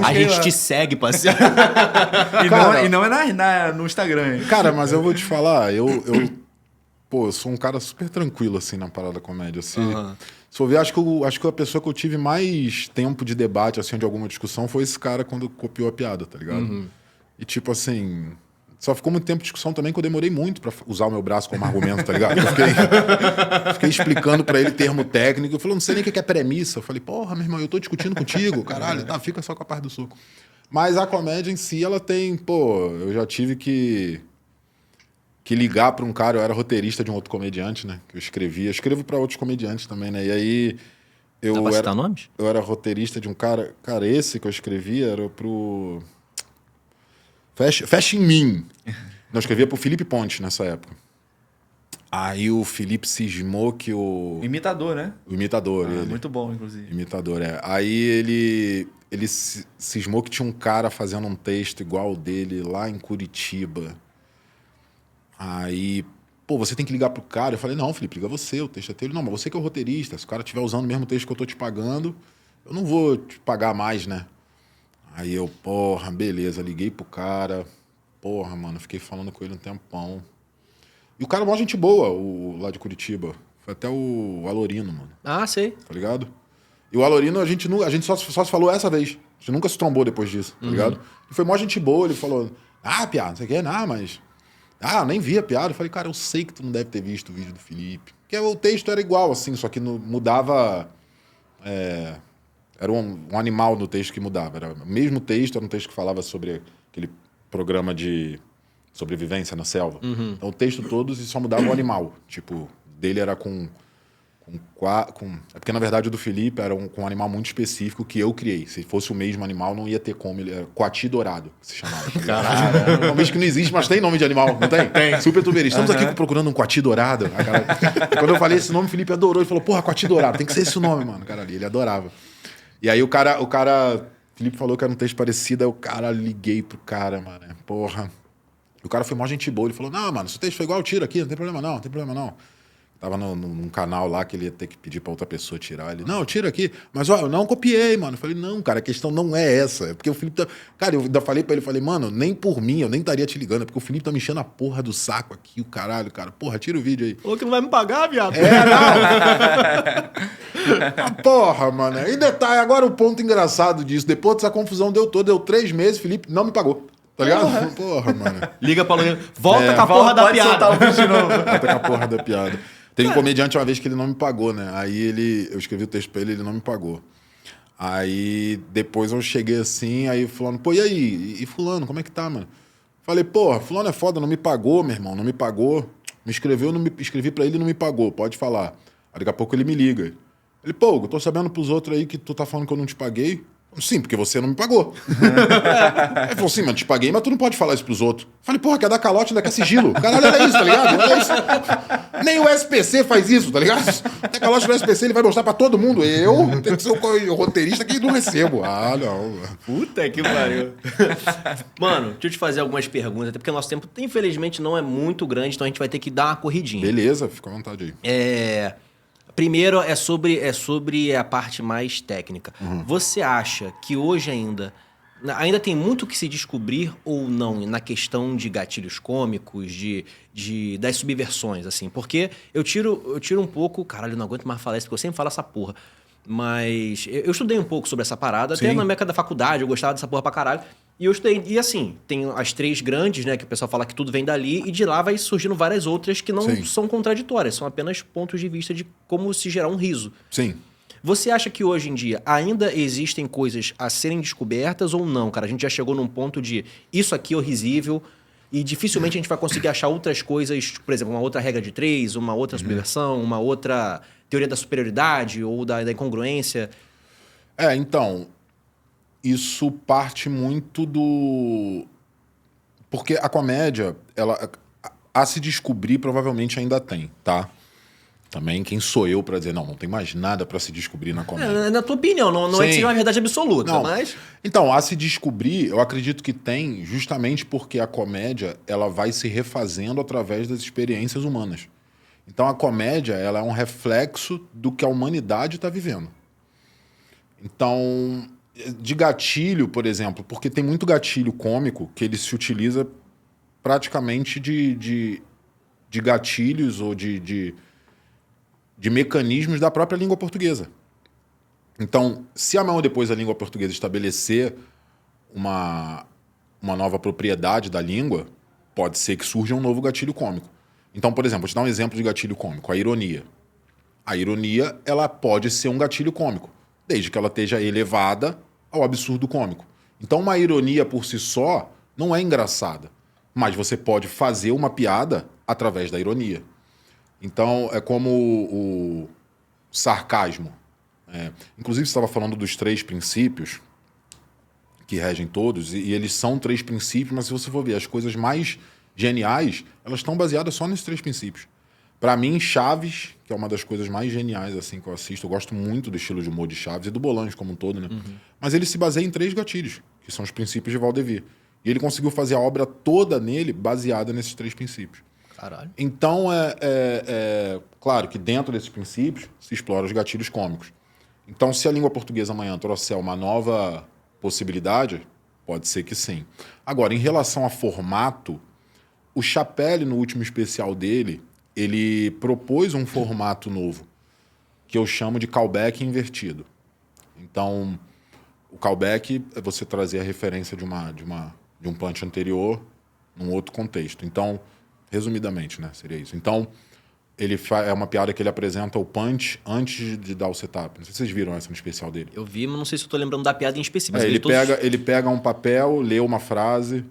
A gente te segue, parceiro. E não é no Instagram. Hein? Cara, mas eu vou te falar, eu sou um cara super tranquilo, assim, na parada da comédia. Se for ver, acho que a pessoa que eu tive mais tempo de debate, assim, de alguma discussão, foi esse cara quando copiou a piada, tá ligado? E tipo assim... Só ficou muito tempo de discussão também que eu demorei muito pra usar o meu braço como argumento, tá ligado? Eu fiquei explicando pra ele termo técnico. Eu falei, não sei nem o que é premissa. Eu falei, porra, meu irmão, eu tô discutindo contigo, caralho. Tá, fica só com a parte do soco. Mas a comédia em si, ela tem... Pô, eu já tive que ligar pra um cara. Eu era roteirista de um outro comediante, né? Que eu escrevia. Eu escrevo pra outros comediantes também, né? E aí... Dá pra citar nomes? Eu era roteirista de um cara... Cara, esse que eu escrevia era pro... Fecha em mim. Eu escrevia pro Felipe Ponte nessa época. Aí o Felipe cismou que o... Imitador, né? O imitador. Ele. Muito bom, inclusive. Imitador, é. Aí ele cismou que tinha um cara fazendo um texto igual o dele lá em Curitiba. Aí, pô, você tem que ligar pro cara. Eu falei, não, Felipe, liga você, o texto é teu. Ele, não, mas você que é o roteirista. Se o cara estiver usando o mesmo texto que eu tô te pagando, eu não vou te pagar mais, né? Aí eu, porra, beleza, liguei pro cara. Porra, mano, fiquei falando com ele um tempão. E o cara é uma gente boa, lá de Curitiba. Foi até o Alorino, mano. Ah, sei. Tá ligado? E o Alorino, a gente só se falou essa vez. A gente nunca se trombou depois disso, tá ligado? E foi mó gente boa, ele falou, piada, não sei o que, não, mas... eu nem vi a piada. Eu falei, cara, eu sei que tu não deve ter visto o vídeo do Felipe. Porque o texto era igual, assim, só que mudava... Era um animal no texto que mudava. Era o mesmo texto, era um texto que falava sobre aquele programa de sobrevivência na selva. Então o texto todo só mudava o animal. Tipo, dele era com... É porque, na verdade, o do Felipe era com um animal muito específico que eu criei. Se fosse o mesmo animal, não ia ter como. Ele era coati dourado, que se chamava. Caralho. É um bicho que não existe, mas tem nome de animal, não tem? Tem. Super tuberista. Estamos aqui procurando um coati dourado. Quando eu falei esse nome, o Felipe adorou. Ele falou, porra, coati dourado. Tem que ser esse o nome, mano. Caralho, ele adorava. E aí o Felipe falou que era um texto parecido, aí o cara, liguei pro cara, mano. Porra. E o cara foi mó gente boa. Ele falou, não, mano, se o texto foi igual, tira aqui, não tem problema não, não tem problema não. Tava num canal lá que ele ia ter que pedir pra outra pessoa tirar. Ele, não, tira aqui. Mas, ó, eu não copiei, mano. Eu falei, não, cara, a questão não é essa. É porque o Felipe tá... Cara, eu ainda falei pra ele, falei, mano, nem por mim, eu nem estaria te ligando. É porque o Felipe tá me enchendo a porra do saco aqui, o caralho, cara. Porra, tira o vídeo aí. Falou que não vai me pagar, viado. Não. Porra, mano. E detalhe, agora o ponto engraçado disso. Depois dessa confusão deu 3 meses, Felipe não me pagou. Tá ligado? Porra, mano. Liga pra Luiz. Volta com a porra da piada. Volta com a porra da piada. Teve um comediante uma vez que ele não me pagou, né? Aí eu escrevi o texto pra ele não me pagou. Aí depois eu cheguei assim, aí fulano, pô, e aí? E fulano, como é que tá, mano? Falei, porra, fulano é foda, não me pagou, meu irmão, não me pagou. Me escreveu, escrevi pra ele e não me pagou, pode falar. Aí daqui a pouco ele me liga. Ele, pô, eu tô sabendo pros outros aí que tu tá falando que eu não te paguei. Sim, porque você não me pagou. Ele falou, sim, mas te paguei, mas tu não pode falar isso pros outros. Falei, porra, quer dar calote, ainda quer sigilo. Caralho, olha isso, tá ligado? Olha isso. Nem o SPC faz isso, tá ligado? Tem calote no SPC, ele vai mostrar pra todo mundo. Eu tenho que ser o roteirista que não recebo. Ah, não. Puta que pariu. Mano, deixa eu te fazer algumas perguntas, até porque o nosso tempo, infelizmente, não é muito grande, então a gente vai ter que dar uma corridinha. Beleza, fica à vontade aí. Primeiro é sobre a parte mais técnica. Você acha que hoje ainda tem muito que se descobrir ou não na questão de gatilhos cômicos, das subversões, assim? Porque eu tiro um pouco... Caralho, eu não aguento mais falar isso, porque eu sempre falo essa porra. Mas eu estudei um pouco sobre essa parada, Sim. até na época da faculdade, eu gostava dessa porra pra caralho. E eu estudei. E assim, tem as 3 grandes, né? Que o pessoal fala que tudo vem dali, e de lá vai surgindo várias outras que não Sim. são contraditórias, são apenas pontos de vista de como se gerar um riso. Sim. Você acha que hoje em dia ainda existem coisas a serem descobertas ou não, cara? A gente já chegou num ponto de isso aqui é risível e dificilmente a gente vai conseguir achar outras coisas, por exemplo, uma outra regra de 3, uma outra subversão, uma outra teoria da superioridade ou da incongruência. Então, isso parte muito do... Porque a comédia, ela a se descobrir provavelmente ainda tem, tá? Também quem sou eu pra dizer, não tem mais nada pra se descobrir na comédia. Na tua opinião, não é que Sim. seja uma verdade absoluta, Não. mas... Então, a se descobrir, eu acredito que tem justamente porque a comédia ela vai se refazendo através das experiências humanas. Então, a comédia ela é um reflexo do que a humanidade está vivendo. Então, de gatilho, por exemplo, porque tem muito gatilho cômico que ele se utiliza praticamente de gatilhos ou de mecanismos da própria língua portuguesa. Então, se amanhã ou depois a língua portuguesa estabelecer uma nova propriedade da língua, pode ser que surja um novo gatilho cômico. Então, por exemplo, vou te dar um exemplo de gatilho cômico, a ironia. A ironia, ela pode ser um gatilho cômico, desde que ela esteja elevada ao absurdo cômico. Então, uma ironia por si só não é engraçada, mas você pode fazer uma piada através da ironia. Então, é como o sarcasmo. Inclusive, você estava falando dos 3 princípios que regem todos, e eles são 3 princípios, mas se você for ver, as coisas mais geniais, elas estão baseadas só nesses 3 princípios. Para mim, Chaves, que é uma das coisas mais geniais assim que eu assisto, eu gosto muito do estilo de humor de Chaves e do Bolanhos como um todo, né? Mas ele se baseia em 3 gatilhos, que são os princípios de Valdevir. E ele conseguiu fazer a obra toda nele baseada nesses 3 princípios. Caralho. Então, claro que dentro desses princípios se explora os gatilhos cômicos. Então, se a língua portuguesa amanhã trouxer uma nova possibilidade, pode ser que sim. Agora, em relação a formato, o Chappelle, no último especial dele, ele propôs um formato novo, que eu chamo de callback invertido. Então, o callback é você trazer a referência de um punch anterior num outro contexto. Então, resumidamente, né, seria isso. Então, é uma piada que ele apresenta o punch antes de dar o setup. Não sei se vocês viram essa no especial dele. Eu vi, mas não sei se eu tô lembrando da piada em específico. Ele pega um papel, lê uma frase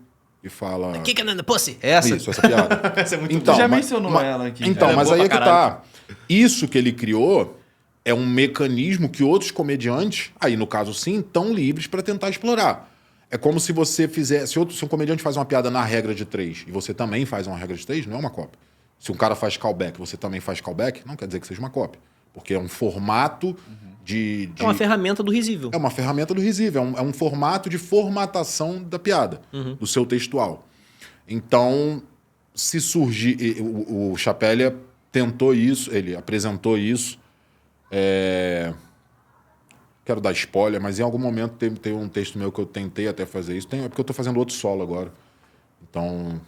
e fala... Kick in the pussy. Essa? Isso, essa piada. Essa é muito Então, boa. Já mencionou ela aqui. Então, Ela é mas boa aí é pra que tá. Isso que ele criou é um mecanismo que outros comediantes, aí no caso sim, estão livres para tentar explorar. É como se você fizesse... Se um comediante faz uma piada na regra de 3 e você também faz uma regra de 3, não é uma cópia. Se um cara faz callback, você também faz callback, não quer dizer que seja uma cópia. Porque é um formato de... É uma ferramenta do risível. É uma ferramenta do risível. É um formato de formatação da piada, do seu textual. Então, se surgir... O Chappelle tentou isso, ele apresentou isso. Quero dar spoiler, mas em algum momento tem um texto meu que eu tentei até fazer isso. É porque eu estou fazendo outro solo agora. Então,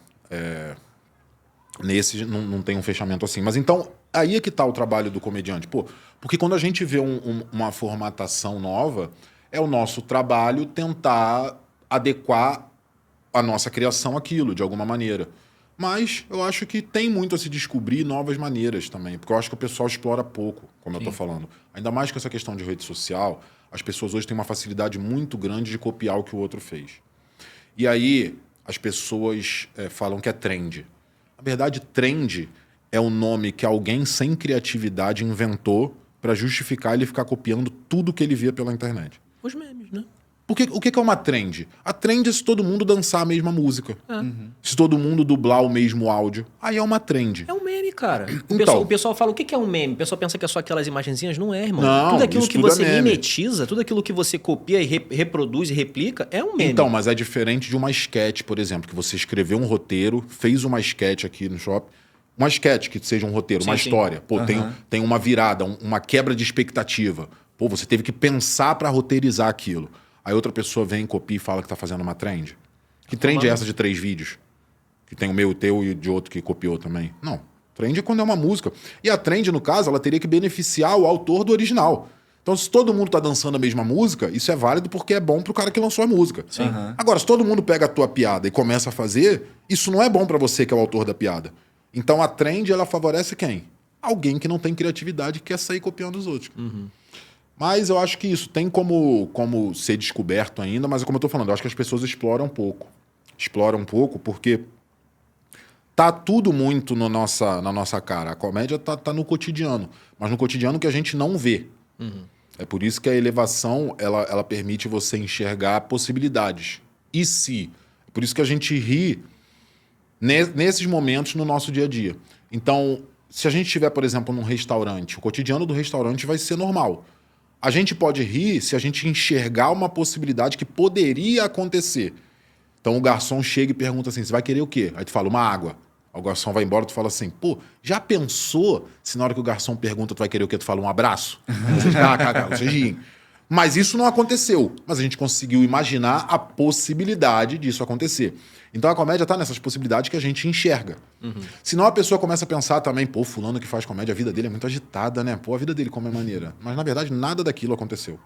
nesse não tem um fechamento assim. Mas então, aí é que está o trabalho do comediante. Porque quando a gente vê uma formatação nova, é o nosso trabalho tentar adequar a nossa criação àquilo, de alguma maneira. Mas eu acho que tem muito a se descobrir novas maneiras também, porque eu acho que o pessoal explora pouco, como eu estou falando. Ainda mais com essa questão de rede social, as pessoas hoje têm uma facilidade muito grande de copiar o que o outro fez. E aí as pessoas falam que é trend. Na verdade, trend é um nome que alguém sem criatividade inventou para justificar ele ficar copiando tudo que ele via pela internet. Os memes, né? Porque o que é uma trend? A trend é se todo mundo dançar a mesma música. Se todo mundo dublar o mesmo áudio. Aí é uma trend. É um meme, cara. Então. O pessoal fala, o que é um meme? O pessoal pensa que é só aquelas imagenzinhas. Não é, irmão. Não, tudo aquilo isso que tudo é você meme. mimetiza, tudo aquilo que você copia e reproduz e replica, é um meme. Então, mas é diferente de uma sketch, por exemplo, que você escreveu um roteiro, fez uma sketch aqui no shopping. Uma sketch que seja um roteiro, uma história. Tem uma virada, uma quebra de expectativa. Você teve que pensar para roteirizar aquilo. Aí outra pessoa vem, copia e fala que tá fazendo uma trend. Que trend é essa de 3 vídeos? Que tem o meu, o teu e o de outro que copiou também. Não. Trend é quando é uma música. E a trend, no caso, ela teria que beneficiar o autor do original. Então, se todo mundo tá dançando a mesma música, isso é válido porque é bom pro cara que lançou a música. Sim. Uhum. Agora, se todo mundo pega a tua piada e começa a fazer, isso não é bom pra você que é o autor da piada. Então, a trend, ela favorece quem? Alguém que não tem criatividade e quer sair copiando os outros. Mas eu acho que isso tem como ser descoberto ainda, mas como eu tô falando, eu acho que as pessoas exploram um pouco. Exploram um pouco porque tá tudo muito na nossa cara. A comédia tá no cotidiano, mas no cotidiano que a gente não vê. É por isso que a elevação, ela permite você enxergar possibilidades. E se? É por isso que a gente ri nesses momentos no nosso dia a dia. Então, se a gente estiver, por exemplo, num restaurante, o cotidiano do restaurante vai ser normal. A gente pode rir se a gente enxergar uma possibilidade que poderia acontecer. Então o garçom chega e pergunta assim, você vai querer o quê? Aí tu fala, uma água. Aí o garçom vai embora, tu fala assim, pô, já pensou se na hora que o garçom pergunta tu vai querer o quê? Tu fala um abraço? Vocês riem. Mas isso não aconteceu. Mas a gente conseguiu imaginar a possibilidade disso acontecer. Então a comédia tá nessas possibilidades que a gente enxerga. Senão a pessoa começa a pensar também, pô, fulano que faz comédia, a vida dele é muito agitada, né? Pô, a vida dele como é maneira. Mas na verdade nada daquilo aconteceu.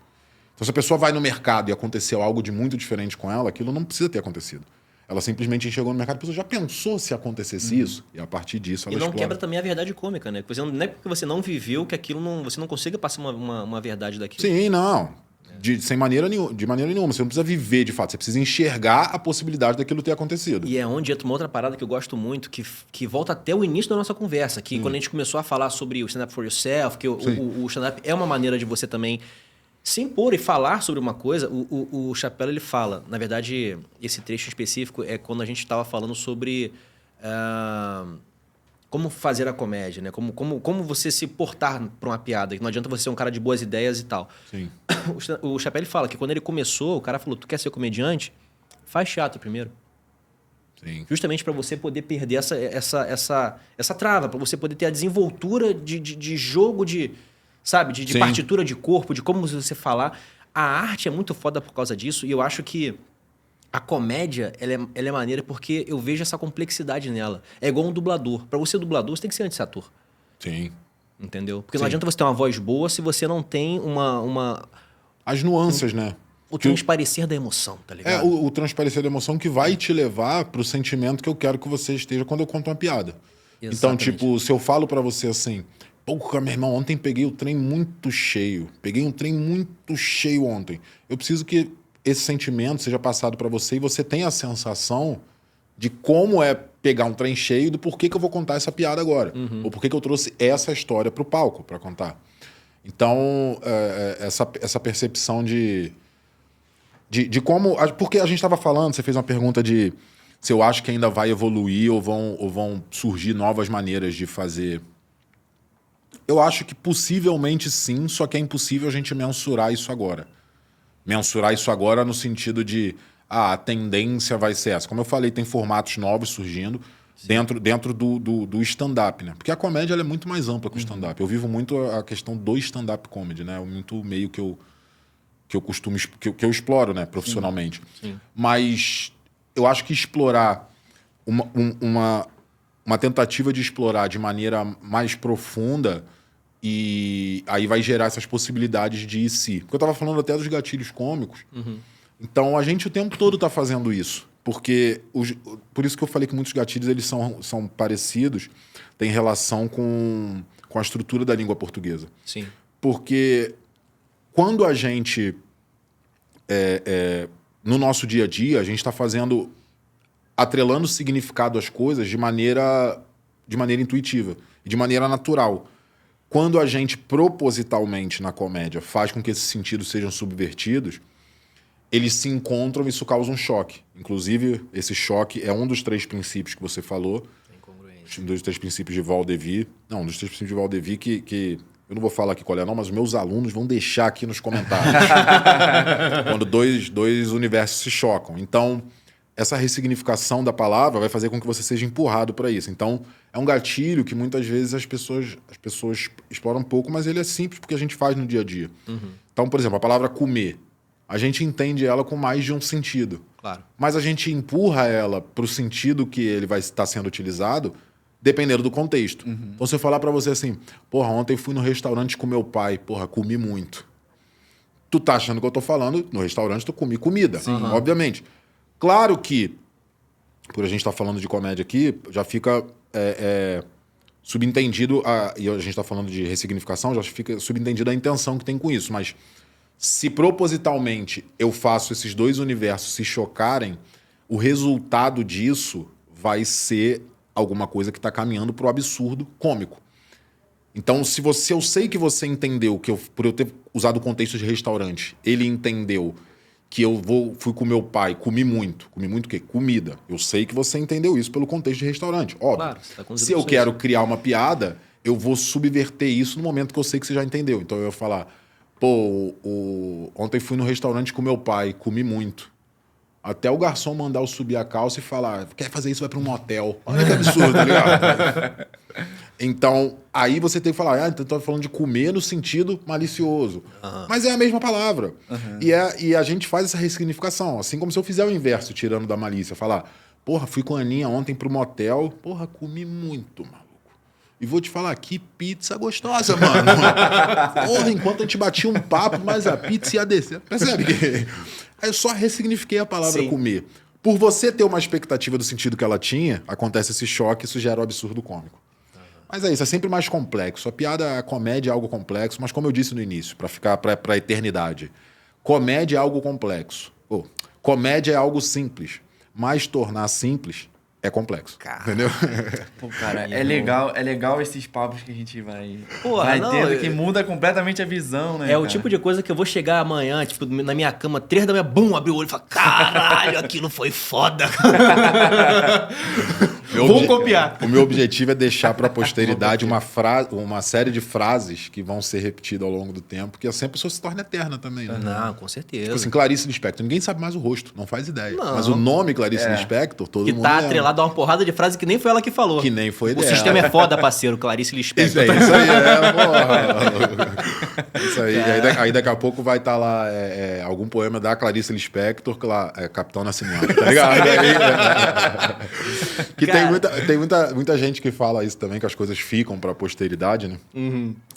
Então se a pessoa vai no mercado e aconteceu algo de muito diferente com ela, aquilo não precisa ter acontecido. Ela simplesmente chegou no mercado e a pessoa já pensou se acontecesse isso? E a partir disso ela E não explora. quebra também a verdade cômica, né? Não é porque você não viveu que aquilo não, você não consiga passar uma verdade daquilo. Sim, não. De maneira nenhuma. Você não precisa viver de fato. Você precisa enxergar a possibilidade daquilo ter acontecido. E é onde entra uma outra parada que eu gosto muito, que volta até o início da nossa conversa. Que quando a gente começou a falar sobre o stand-up for yourself, que o stand-up é uma maneira de você também se impor e falar sobre uma coisa. O Chapelle, ele fala, na verdade, esse trecho específico é quando a gente estava falando sobre como fazer a comédia, né? Como você se portar para uma piada. Não adianta você ser um cara de boas ideias e tal. Sim. O Chapelle fala que quando ele começou, o cara falou, tu quer ser comediante? Faz teatro primeiro. Sim. Justamente para você poder perder essa trava, para você poder ter a desenvoltura de jogo, de partitura de corpo, de como você falar. A arte é muito foda por causa disso, e eu acho que a comédia, ela é maneira porque eu vejo essa complexidade nela. É igual um dublador. Para você ser dublador, você tem que ser antes ator. Sim. Entendeu? Porque não adianta você ter uma voz boa se você não tem As nuances, né? o transparecer da emoção, tá ligado? É o transparecer da emoção que vai te levar pro sentimento que eu quero que você esteja quando eu conto uma piada. Exatamente. Então, tipo, se eu falo pra você assim, pô, meu irmão, ontem peguei o trem muito cheio. Peguei um trem muito cheio ontem. Eu preciso que esse sentimento seja passado pra você e você tenha a sensação de como é pegar um trem cheio e do porquê que eu vou contar essa piada agora. Ou porquê que eu trouxe essa história pro palco pra contar. Então, essa percepção de como... Porque a gente estava falando, você fez uma pergunta de se eu acho que ainda vai evoluir ou vão surgir novas maneiras de fazer. Eu acho que possivelmente sim, só que é impossível a gente mensurar isso agora. Mensurar isso agora no sentido de a tendência vai ser essa. Como eu falei, tem formatos novos surgindo dentro do stand-up, né? Porque a comédia ela é muito mais ampla que o stand-up. Eu vivo muito a questão do stand-up comedy, né? Muito meio que eu costumo... que eu exploro, né? Profissionalmente. Sim. Mas eu acho que explorar uma tentativa de explorar de maneira mais profunda e aí vai gerar essas possibilidades de ir se. Porque eu estava falando até dos gatilhos cômicos. Então a gente o tempo todo está fazendo isso. Porque por isso que eu falei que muitos gatilhos eles são parecidos, têm relação com a estrutura da língua portuguesa. Sim. Porque quando a gente, no nosso dia a dia, a gente está atrelando significado às coisas de maneira intuitiva e de maneira natural. Quando a gente propositalmente na comédia faz com que esses sentidos sejam subvertidos, eles se encontram e isso causa um choque. Inclusive, esse choque é um dos 3 princípios que você falou. Um dos 3 princípios de Valdevir. Não, um dos 3 princípios de Valdevir que eu não vou falar aqui qual é não, mas os meus alunos vão deixar aqui nos comentários. Quando dois universos se chocam. Então, essa ressignificação da palavra vai fazer com que você seja empurrado para isso. Então, é um gatilho que muitas vezes as pessoas exploram um pouco, mas ele é simples porque a gente faz no dia a dia. Então, por exemplo, a palavra comer. A gente entende ela com mais de um sentido. Claro. Mas a gente empurra ela para o sentido que ele vai estar sendo utilizado dependendo do contexto. Então, se eu falar para você assim, porra, ontem fui no restaurante com meu pai, porra, comi muito. Tu tá achando que eu tô falando, no restaurante tu comi comida, obviamente. Claro que, por a gente estar falando de comédia aqui, já fica subentendido, e a gente está falando de ressignificação, já fica subentendido a intenção que tem com isso. Mas se propositalmente eu faço esses dois universos se chocarem, o resultado disso vai ser alguma coisa que está caminhando para o absurdo cômico. Então, se eu sei que você entendeu, por eu ter usado o contexto de restaurante, ele entendeu que fui com meu pai, comi muito o quê? Comida. Eu sei que você entendeu isso pelo contexto de restaurante, óbvio. Claro, você tá com se eu quero criar uma piada, eu vou subverter isso no momento que eu sei que você já entendeu. Então eu ia falar, pô, ontem fui no restaurante com meu pai, comi muito. Até o garçom mandar eu subir a calça e falar, quer fazer isso, vai para um motel. Olha que absurdo, tá ligado? Então, aí você tem que falar, então tô falando de comer no sentido malicioso. Mas é a mesma palavra. E a gente faz essa ressignificação. Assim como se eu fizer o inverso, tirando da malícia. Falar, porra, fui com a Aninha ontem pro motel, porra, comi muito, maluco. E vou te falar, que pizza gostosa, mano. Porra, enquanto a gente batia um papo, mas a pizza ia descer. Percebe que... Aí eu só ressignifiquei a palavra comer. Por você ter uma expectativa do sentido que ela tinha, acontece esse choque, isso gera um absurdo cômico. Mas é isso, é sempre mais complexo. A comédia é algo complexo, mas como eu disse no início, para ficar para a eternidade, comédia é algo complexo. Comédia é algo simples, mas tornar simples é complexo. Entendeu? Pô, cara, é legal esses papos que a gente vai tendo, que muda completamente a visão, né? É o tipo de coisa que eu vou chegar amanhã, tipo, na minha cama, 3 da manhã, bum, abrir o olho e falar, caralho, aquilo foi foda. Vou copiar. O meu objetivo é deixar para a posteridade uma série de frases que vão ser repetidas ao longo do tempo, que assim a pessoa se torna eterna também. Né? Não, com certeza. Tipo assim, Clarice Lispector. Ninguém sabe mais o rosto, não faz ideia. Não. Mas o nome Clarice Lispector, todo mundo tá atrelado a uma porrada de frase que nem foi ela que falou. Que nem foi dela. O sistema é foda, parceiro, Clarice Lispector. Isso aí, porra. Isso aí. Aí daqui a pouco vai estar lá algum poema da Clarice Lispector, Capitão Nascimento, tá ligado? Que tem muita gente que fala isso também, que as coisas ficam pra posteridade, né?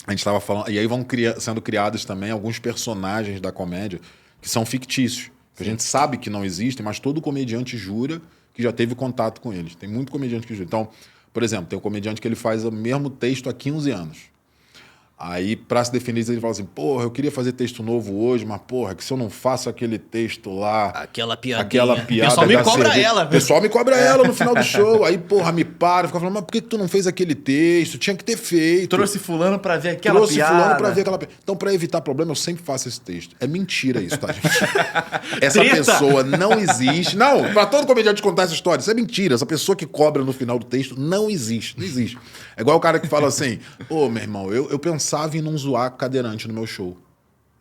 A gente tava falando... E aí vão sendo criados também alguns personagens da comédia que são fictícios. Que a gente sabe que não existem, mas todo comediante jura que já teve contato com eles. Tem muito comediante que jura. Então, por exemplo, tem um comediante que ele faz o mesmo texto há 15 anos. Aí, pra se definir, ele fala assim, porra, eu queria fazer texto novo hoje, mas porra, que se eu não faço aquele texto lá... Aquela piada. O pessoal me cobra ela. O pessoal me cobra ela no final do show. Aí, porra, me para, fica falando, mas por que tu não fez aquele texto? Tinha que ter feito. Trouxe fulano pra ver aquela piada. Trouxe fulano pra ver aquela piada. Então, pra evitar problema, eu sempre faço esse texto. É mentira isso, tá, gente? Essa pessoa não existe. Não, pra todo comediante contar essa história, isso é mentira. Essa pessoa que cobra no final do texto não existe. Não existe. É igual o cara que fala assim, meu irmão, eu pensava em não zoar cadeirante no meu show.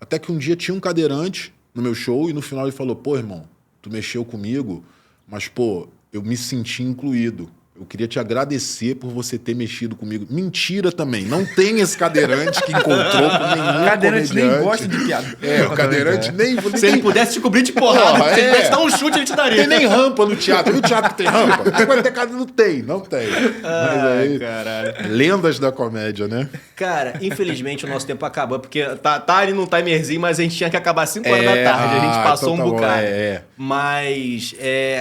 Até que um dia tinha um cadeirante no meu show e no final ele falou, pô, irmão, tu mexeu comigo, mas, pô, eu me senti incluído. Eu queria te agradecer por você ter mexido comigo. Mentira também. Não tem esse cadeirante que encontrou com nenhum cadeirante nem gosta de piada. O cadeirante nem... Se ele pudesse te cobrir de porrada, se ele pudesse dar um chute, ele te daria. Tem nem rampa no teatro. No teatro que tem rampa. Vai ter cadeira, não tem. Mas aí, caralho. Lendas da comédia, né? Cara, infelizmente o nosso tempo acabou, porque tá ali num timerzinho, mas a gente tinha que acabar 5 horas da tarde. A gente passou então um bocado. Mas,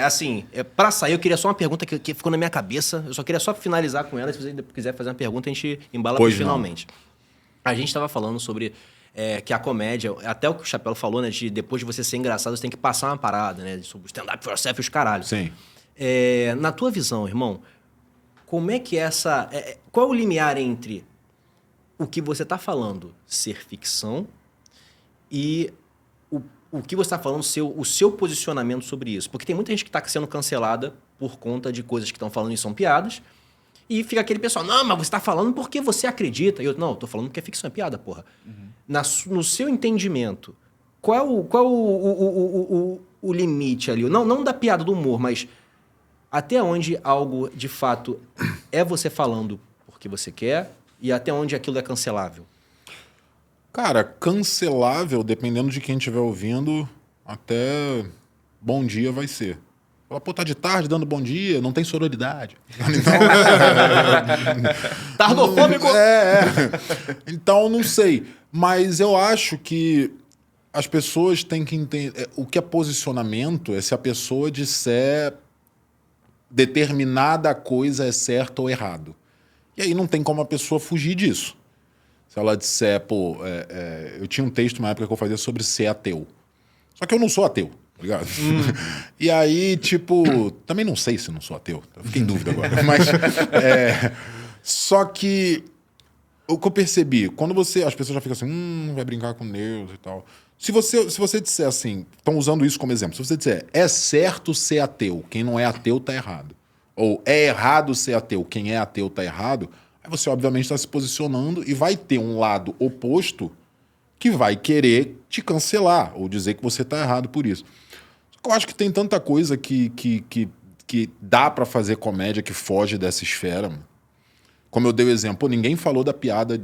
assim, pra sair, eu queria só uma pergunta que ficou na minha cabeça. Eu só queria só finalizar com ela. Se você quiser fazer uma pergunta, a gente embala finalmente. A gente estava falando sobre que a comédia, até o que o Chapéu falou, né? De depois de você ser engraçado, você tem que passar uma parada, né? Sobre stand-up for yourself e os caralhos. Sim. Na tua visão, irmão, como é que essa... qual é o limiar entre o que você está falando ser ficção e o que você está falando ser o seu posicionamento sobre isso? Porque tem muita gente que está sendo cancelada por conta de coisas que estão falando e são piadas. E fica aquele pessoal, não, mas você está falando porque você acredita. E eu, não, eu tô falando porque é ficção, é piada, porra. No seu entendimento, qual é o limite ali? Não da piada, do humor, mas até onde algo, de fato, é você falando porque você quer e até onde aquilo é cancelável? Cara, cancelável, dependendo de quem estiver ouvindo, até bom dia vai ser. Fala, pô, tá de tarde dando bom dia, não tem sororidade. Tardofômico? Então, não sei. Mas eu acho que as pessoas têm que entender... O que é posicionamento é se a pessoa disser determinada coisa é certo ou errado. E aí não tem como a pessoa fugir disso. Se ela disser, pô... eu tinha um texto na época que eu fazia sobre ser ateu. Só que eu não sou ateu, tá ligado? E aí, tipo... Também não sei se não sou ateu. Fiquei em dúvida agora. Mas... só que... O que eu percebi, quando as pessoas já ficam assim, vai brincar com Deus e tal. Se você disser assim, estão usando isso como exemplo, se você disser, é certo ser ateu, quem não é ateu tá errado. Ou é errado ser ateu, quem é ateu tá errado, aí você obviamente está se posicionando e vai ter um lado oposto que vai querer te cancelar ou dizer que você tá errado por isso. Eu acho que tem tanta coisa que dá para fazer comédia que foge dessa esfera, mano. Como eu dei o exemplo, ninguém falou da piada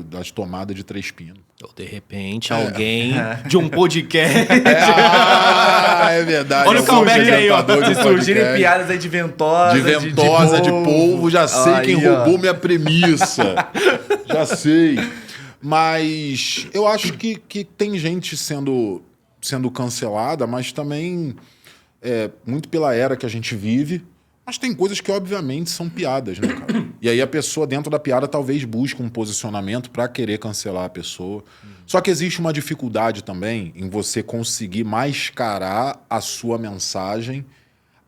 das tomadas de 3 pinos. Ou de repente alguém de um podcast. É verdade. Olha o callback aí, ó. Se surgirem piadas aí de ventosa. De polvo, já sei quem roubou minha premissa. Já sei. Mas eu acho que tem gente sendo cancelada, mas também muito pela era que a gente vive. Mas tem coisas que, obviamente, são piadas, né, cara? E aí a pessoa, dentro da piada, talvez busque um posicionamento para querer cancelar a pessoa. Só que existe uma dificuldade também em você conseguir mascarar a sua mensagem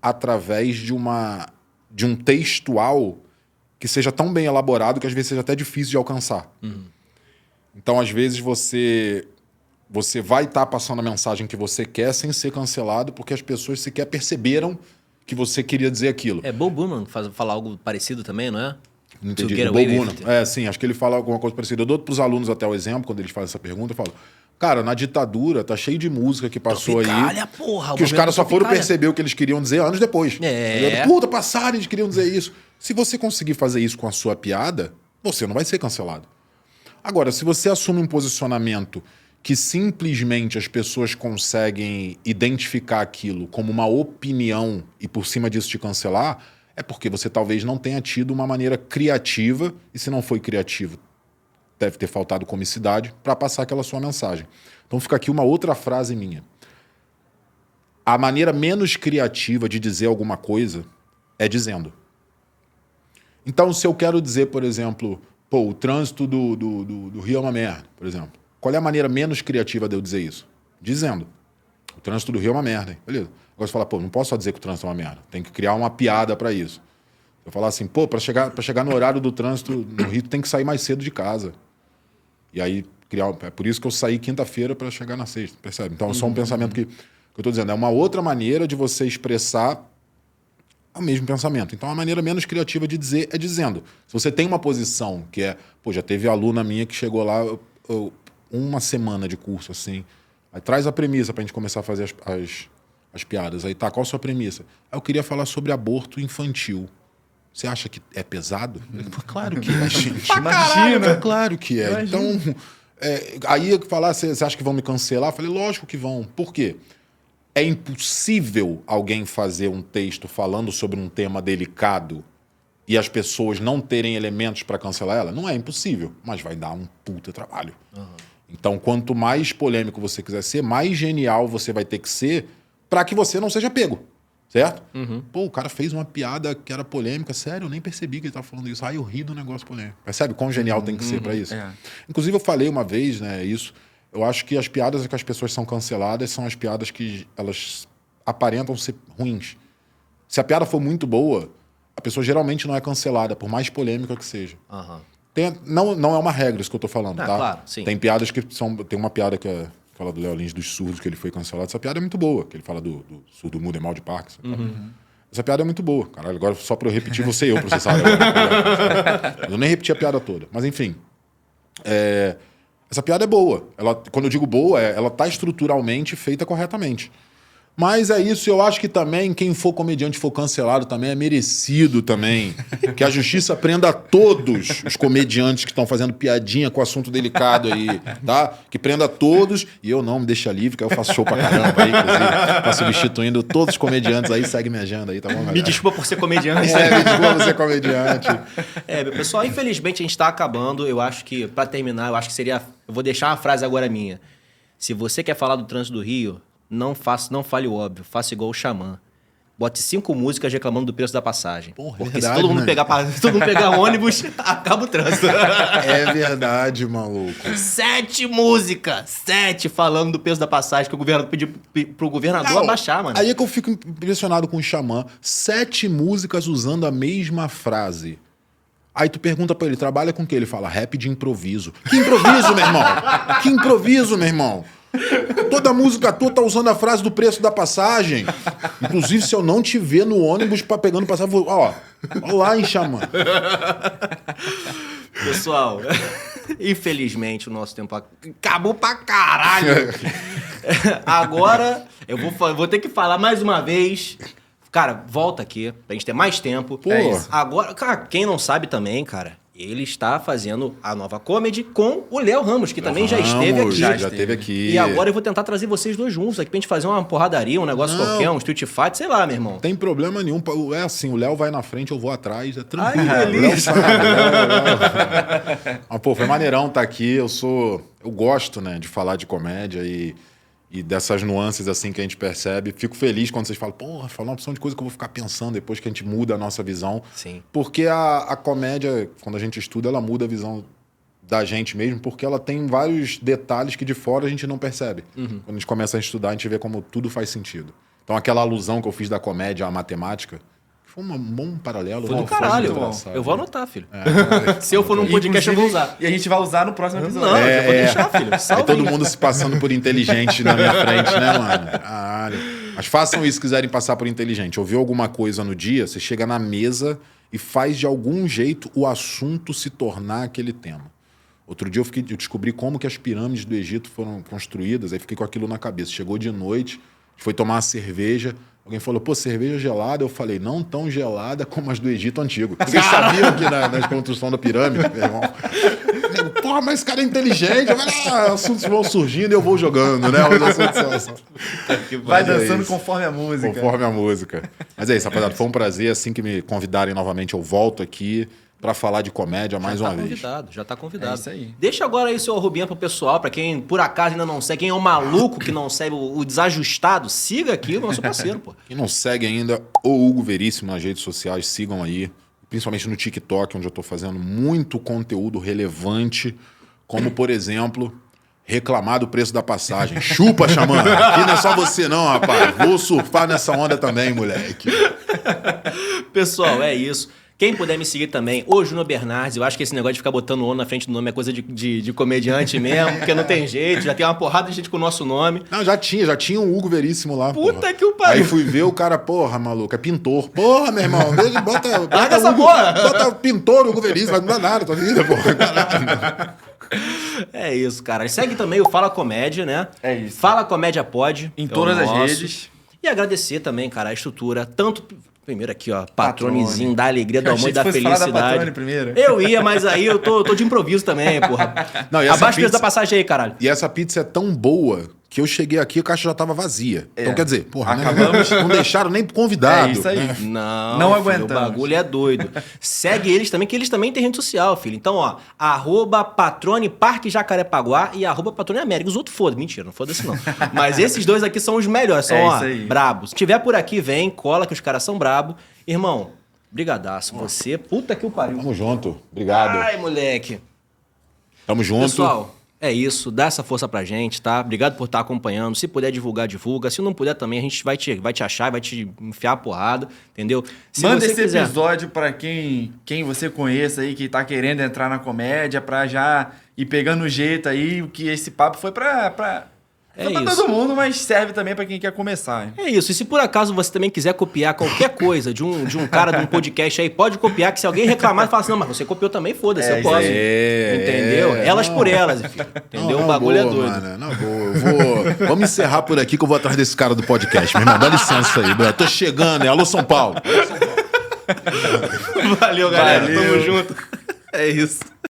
através de um textual que seja tão bem elaborado que às vezes seja até difícil de alcançar. Então, às vezes, você vai estar passando a mensagem que você quer sem ser cancelado porque as pessoas sequer perceberam que você queria dizer aquilo. Bo Burnham falar algo parecido também, não é? Não entendi. Bo Burnham. Sim, acho que ele fala alguma coisa parecida. Eu dou para os alunos até o exemplo, quando eles fazem essa pergunta, eu falo, cara, na ditadura tá cheio de música que passou Tropicália, aí, porra, que os caras só foram perceber o que eles queriam dizer anos depois. Puta, passaram, eles queriam dizer isso. Se você conseguir fazer isso com a sua piada, você não vai ser cancelado. Agora, se você assume um posicionamento que simplesmente as pessoas conseguem identificar aquilo como uma opinião e por cima disso te cancelar, é porque você talvez não tenha tido uma maneira criativa, e se não foi criativo, deve ter faltado comicidade para passar aquela sua mensagem. Então fica aqui uma outra frase minha. A maneira menos criativa de dizer alguma coisa é dizendo. Então, se eu quero dizer, por exemplo, o trânsito do Rio é uma merda, por exemplo. Qual é a maneira menos criativa de eu dizer isso? Dizendo. O trânsito do Rio é uma merda, hein? Beleza. Agora você fala, não posso só dizer que o trânsito é uma merda. Tem que criar uma piada para isso. Eu falar assim, para chegar no horário do trânsito no Rio, tem que sair mais cedo de casa. E aí, é por isso que eu saí quinta-feira para chegar na sexta, percebe? Então, é só um pensamento que eu estou dizendo. É uma outra maneira de você expressar o mesmo pensamento. Então, a maneira menos criativa de dizer é dizendo. Se você tem uma posição que é... já teve aluna minha que chegou lá... uma semana de curso, assim. Aí traz a premissa pra gente começar a fazer as piadas. Aí qual a sua premissa? Aí eu queria falar sobre aborto infantil. Você acha que é pesado? Claro que é, gente. Imagina. Claro que é. Imagina. Então, aí eu falar, você acha que vão me cancelar? Eu falei, lógico que vão. Por quê? É impossível alguém fazer um texto falando sobre um tema delicado e as pessoas não terem elementos para cancelar ela? Não é impossível, mas vai dar um puta trabalho. Então, quanto mais polêmico você quiser ser, mais genial você vai ter que ser para que você não seja pego, certo? O cara fez uma piada que era polêmica, sério, eu nem percebi que ele estava falando isso. Eu ri do negócio polêmico. Percebe quão genial tem que ser para isso? Inclusive, eu falei uma vez, né, isso. Eu acho que as piadas que as pessoas são canceladas são as piadas que elas aparentam ser ruins. Se a piada for muito boa, a pessoa geralmente não é cancelada, por mais polêmica que seja. Não é uma regra isso que eu tô falando, tá? Claro, sim. Tem piadas que são... Tem uma piada que fala do Léo Lins dos surdos, que ele foi cancelado. Essa piada é muito boa, que ele fala do surdo mudo e mal de Parkinson. Essa piada é muito boa. Caralho, agora só pra eu repetir, você e eu processado. Eu nem repeti a piada toda. Mas, enfim. Essa piada é boa. Quando eu digo boa, ela tá estruturalmente feita corretamente. Mas é isso, eu acho que também quem for comediante for cancelado também é merecido também. Que a justiça prenda todos os comediantes que estão fazendo piadinha com assunto delicado aí, tá? Que prenda todos e eu não me deixa livre, que eu faço show pra caramba aí, inclusive, tá substituindo todos os comediantes aí, segue minha agenda aí, tá bom, galera? Me desculpa por ser comediante. Me desculpa por ser comediante. Pessoal, infelizmente a gente tá acabando, eu acho que, pra terminar, eu acho que seria... Eu vou deixar uma frase agora minha. Se você quer falar do trânsito do Rio, não fale o óbvio, faça igual o Xamã. Bote 5 músicas reclamando do preço da passagem. Porra, porque verdade, se todo mundo, pegar ônibus, acaba o trânsito. É verdade, maluco. 7 músicas! 7 falando do preço da passagem que o governo pediu pro governador abaixar, mano. Aí é que eu fico impressionado com o Xamã. 7 músicas usando a mesma frase. Aí tu pergunta pra ele, trabalha com o quê? Ele fala, rap de improviso. Que improviso, meu irmão? Que improviso, meu irmão? Toda música tua tá usando a frase do preço da passagem. Inclusive, se eu não te ver no ônibus pegando passagem, vou... Ó lá, hein, Xamã. Pessoal, infelizmente o nosso tempo acabou pra caralho. Agora, eu vou ter que falar mais uma vez. Cara, volta aqui pra gente ter mais tempo. Pô. É isso. Agora, cara, quem não sabe também, cara, ele está fazendo a nova comedy com o Léo Ramos, que também já esteve aqui. Já esteve aqui. E agora eu vou tentar trazer vocês dois juntos aqui pra gente fazer uma porradaria, um negócio qualquer, um street fight, sei lá, meu irmão. Não tem problema nenhum. É assim, o Léo vai na frente, eu vou atrás. É tranquilo. Ai, delícia. Mas, pô, foi maneirão estar aqui. Eu gosto, né, de falar de comédia e dessas nuances assim que a gente percebe. Fico feliz quando vocês falam, porra, falar uma opção de coisa que eu vou ficar pensando depois que a gente muda a nossa visão. Sim. Porque a comédia, quando a gente estuda, ela muda a visão da gente mesmo, porque ela tem vários detalhes que de fora a gente não percebe. Quando a gente começa a estudar, a gente vê como tudo faz sentido. Então aquela alusão que eu fiz da comédia à matemática, foi um bom paralelo. Foi do caralho. Eu vou anotar, filho. Se eu for num podcast, eu vou usar. E a gente vai usar no próximo episódio. Não, eu vou deixar, filho. Aí todo mundo se passando por inteligente na minha frente, né, mano? Caralho. Mas façam isso se quiserem passar por inteligente. Ouviu alguma coisa no dia, você chega na mesa e faz de algum jeito o assunto se tornar aquele tema. Outro dia eu descobri como que as pirâmides do Egito foram construídas, aí fiquei com aquilo na cabeça. Chegou de noite, foi tomar uma cerveja. Alguém falou, pô, cerveja gelada? Eu falei, não tão gelada como as do Egito Antigo. Vocês sabiam que na construção da pirâmide, meu irmão? Porra, mas esse cara é inteligente. Eu falei, assuntos vão surgindo e eu vou jogando, né? Vai dançando conforme a música. Conforme a música. Mas é isso, rapaziada. Foi um prazer. Assim que me convidarem novamente, eu volto aqui para falar de comédia mais uma vez. Já tá convidado. É isso aí. Deixa agora aí seu arrobinha pro pessoal, pra quem por acaso ainda não segue, quem é o maluco que não segue o desajustado, siga aqui o nosso parceiro, pô. Quem não segue ainda o Hugo Veríssimo nas redes sociais, sigam aí, principalmente no TikTok, onde eu tô fazendo muito conteúdo relevante, como, por exemplo, reclamar do preço da passagem. Chupa, Xamã! Aqui não é só você não, rapaz. Vou surfar nessa onda também, moleque. Pessoal, é isso. Quem puder me seguir também, o Júnior Bernardes. Eu acho que esse negócio de ficar botando o na frente do nome é coisa de comediante mesmo, porque não tem jeito, já tem uma porrada de gente com o nosso nome. Não, já tinha um Hugo Veríssimo lá, Puta porra. que o pariu. Aí fui ver o cara, porra, maluco, é pintor. Porra, meu irmão, bota essa Hugo, porra. bota pintor Hugo Veríssimo, não dá nada, tua vida, porra, caralho. É isso, cara. Segue também o Fala Comédia, né? É isso. Fala Comédia Pod. Em todas as redes. E agradecer também, cara, a estrutura, tanto... Primeiro aqui, ó, patronezinho da alegria, do amor e da felicidade. felicidade. Falar da Patrone primeiro. Eu ia, mas aí eu tô de improviso também, porra. Não, e abaixa o preço da passagem aí, caralho. E essa pizza é tão boa que eu cheguei aqui e a caixa já tava vazia. Então, quer dizer, porra, acabamos. Não deixaram nem pro convidado. É isso aí. Né? Não aguentamos. O bagulho é doido. Segue eles também, que eles também têm rede social, filho. Então, ó, @Patrone Parque Jacarepaguá e @Patrone América. Os outros foda. Mentira, não foda-se não. Mas esses dois aqui são os melhores, são, ó, brabos. Se tiver por aqui, vem, cola, que os caras são brabos. Irmão, brigadaço. Você, puta que o pariu. Tamo junto. Obrigado. Ai, moleque. Tamo junto. Pessoal, é isso. Dá essa força pra gente, tá? Obrigado por estar acompanhando. Se puder divulgar, divulga. Se não puder também, a gente vai te achar, vai te enfiar a porrada, entendeu? Se manda você esse quiser... episódio pra quem você conheça aí, que tá querendo entrar na comédia, pra já ir pegando o jeito aí, que esse papo foi pra todo mundo, mas serve também pra quem quer começar. Hein? É isso. E se por acaso você também quiser copiar qualquer coisa de um cara de um podcast aí, pode copiar, que se alguém reclamar e falar assim, não, mas você copiou também, foda-se, eu posso. Entendeu? Elas por elas, filho. Entendeu? Não, o bagulho boa, é doido. Mano, não, boa. Vamos encerrar por aqui que eu vou atrás desse cara do podcast, meu irmão. Dá licença aí, bro. Tô chegando, Alô, São Paulo. Valeu, galera. Tamo junto. É isso.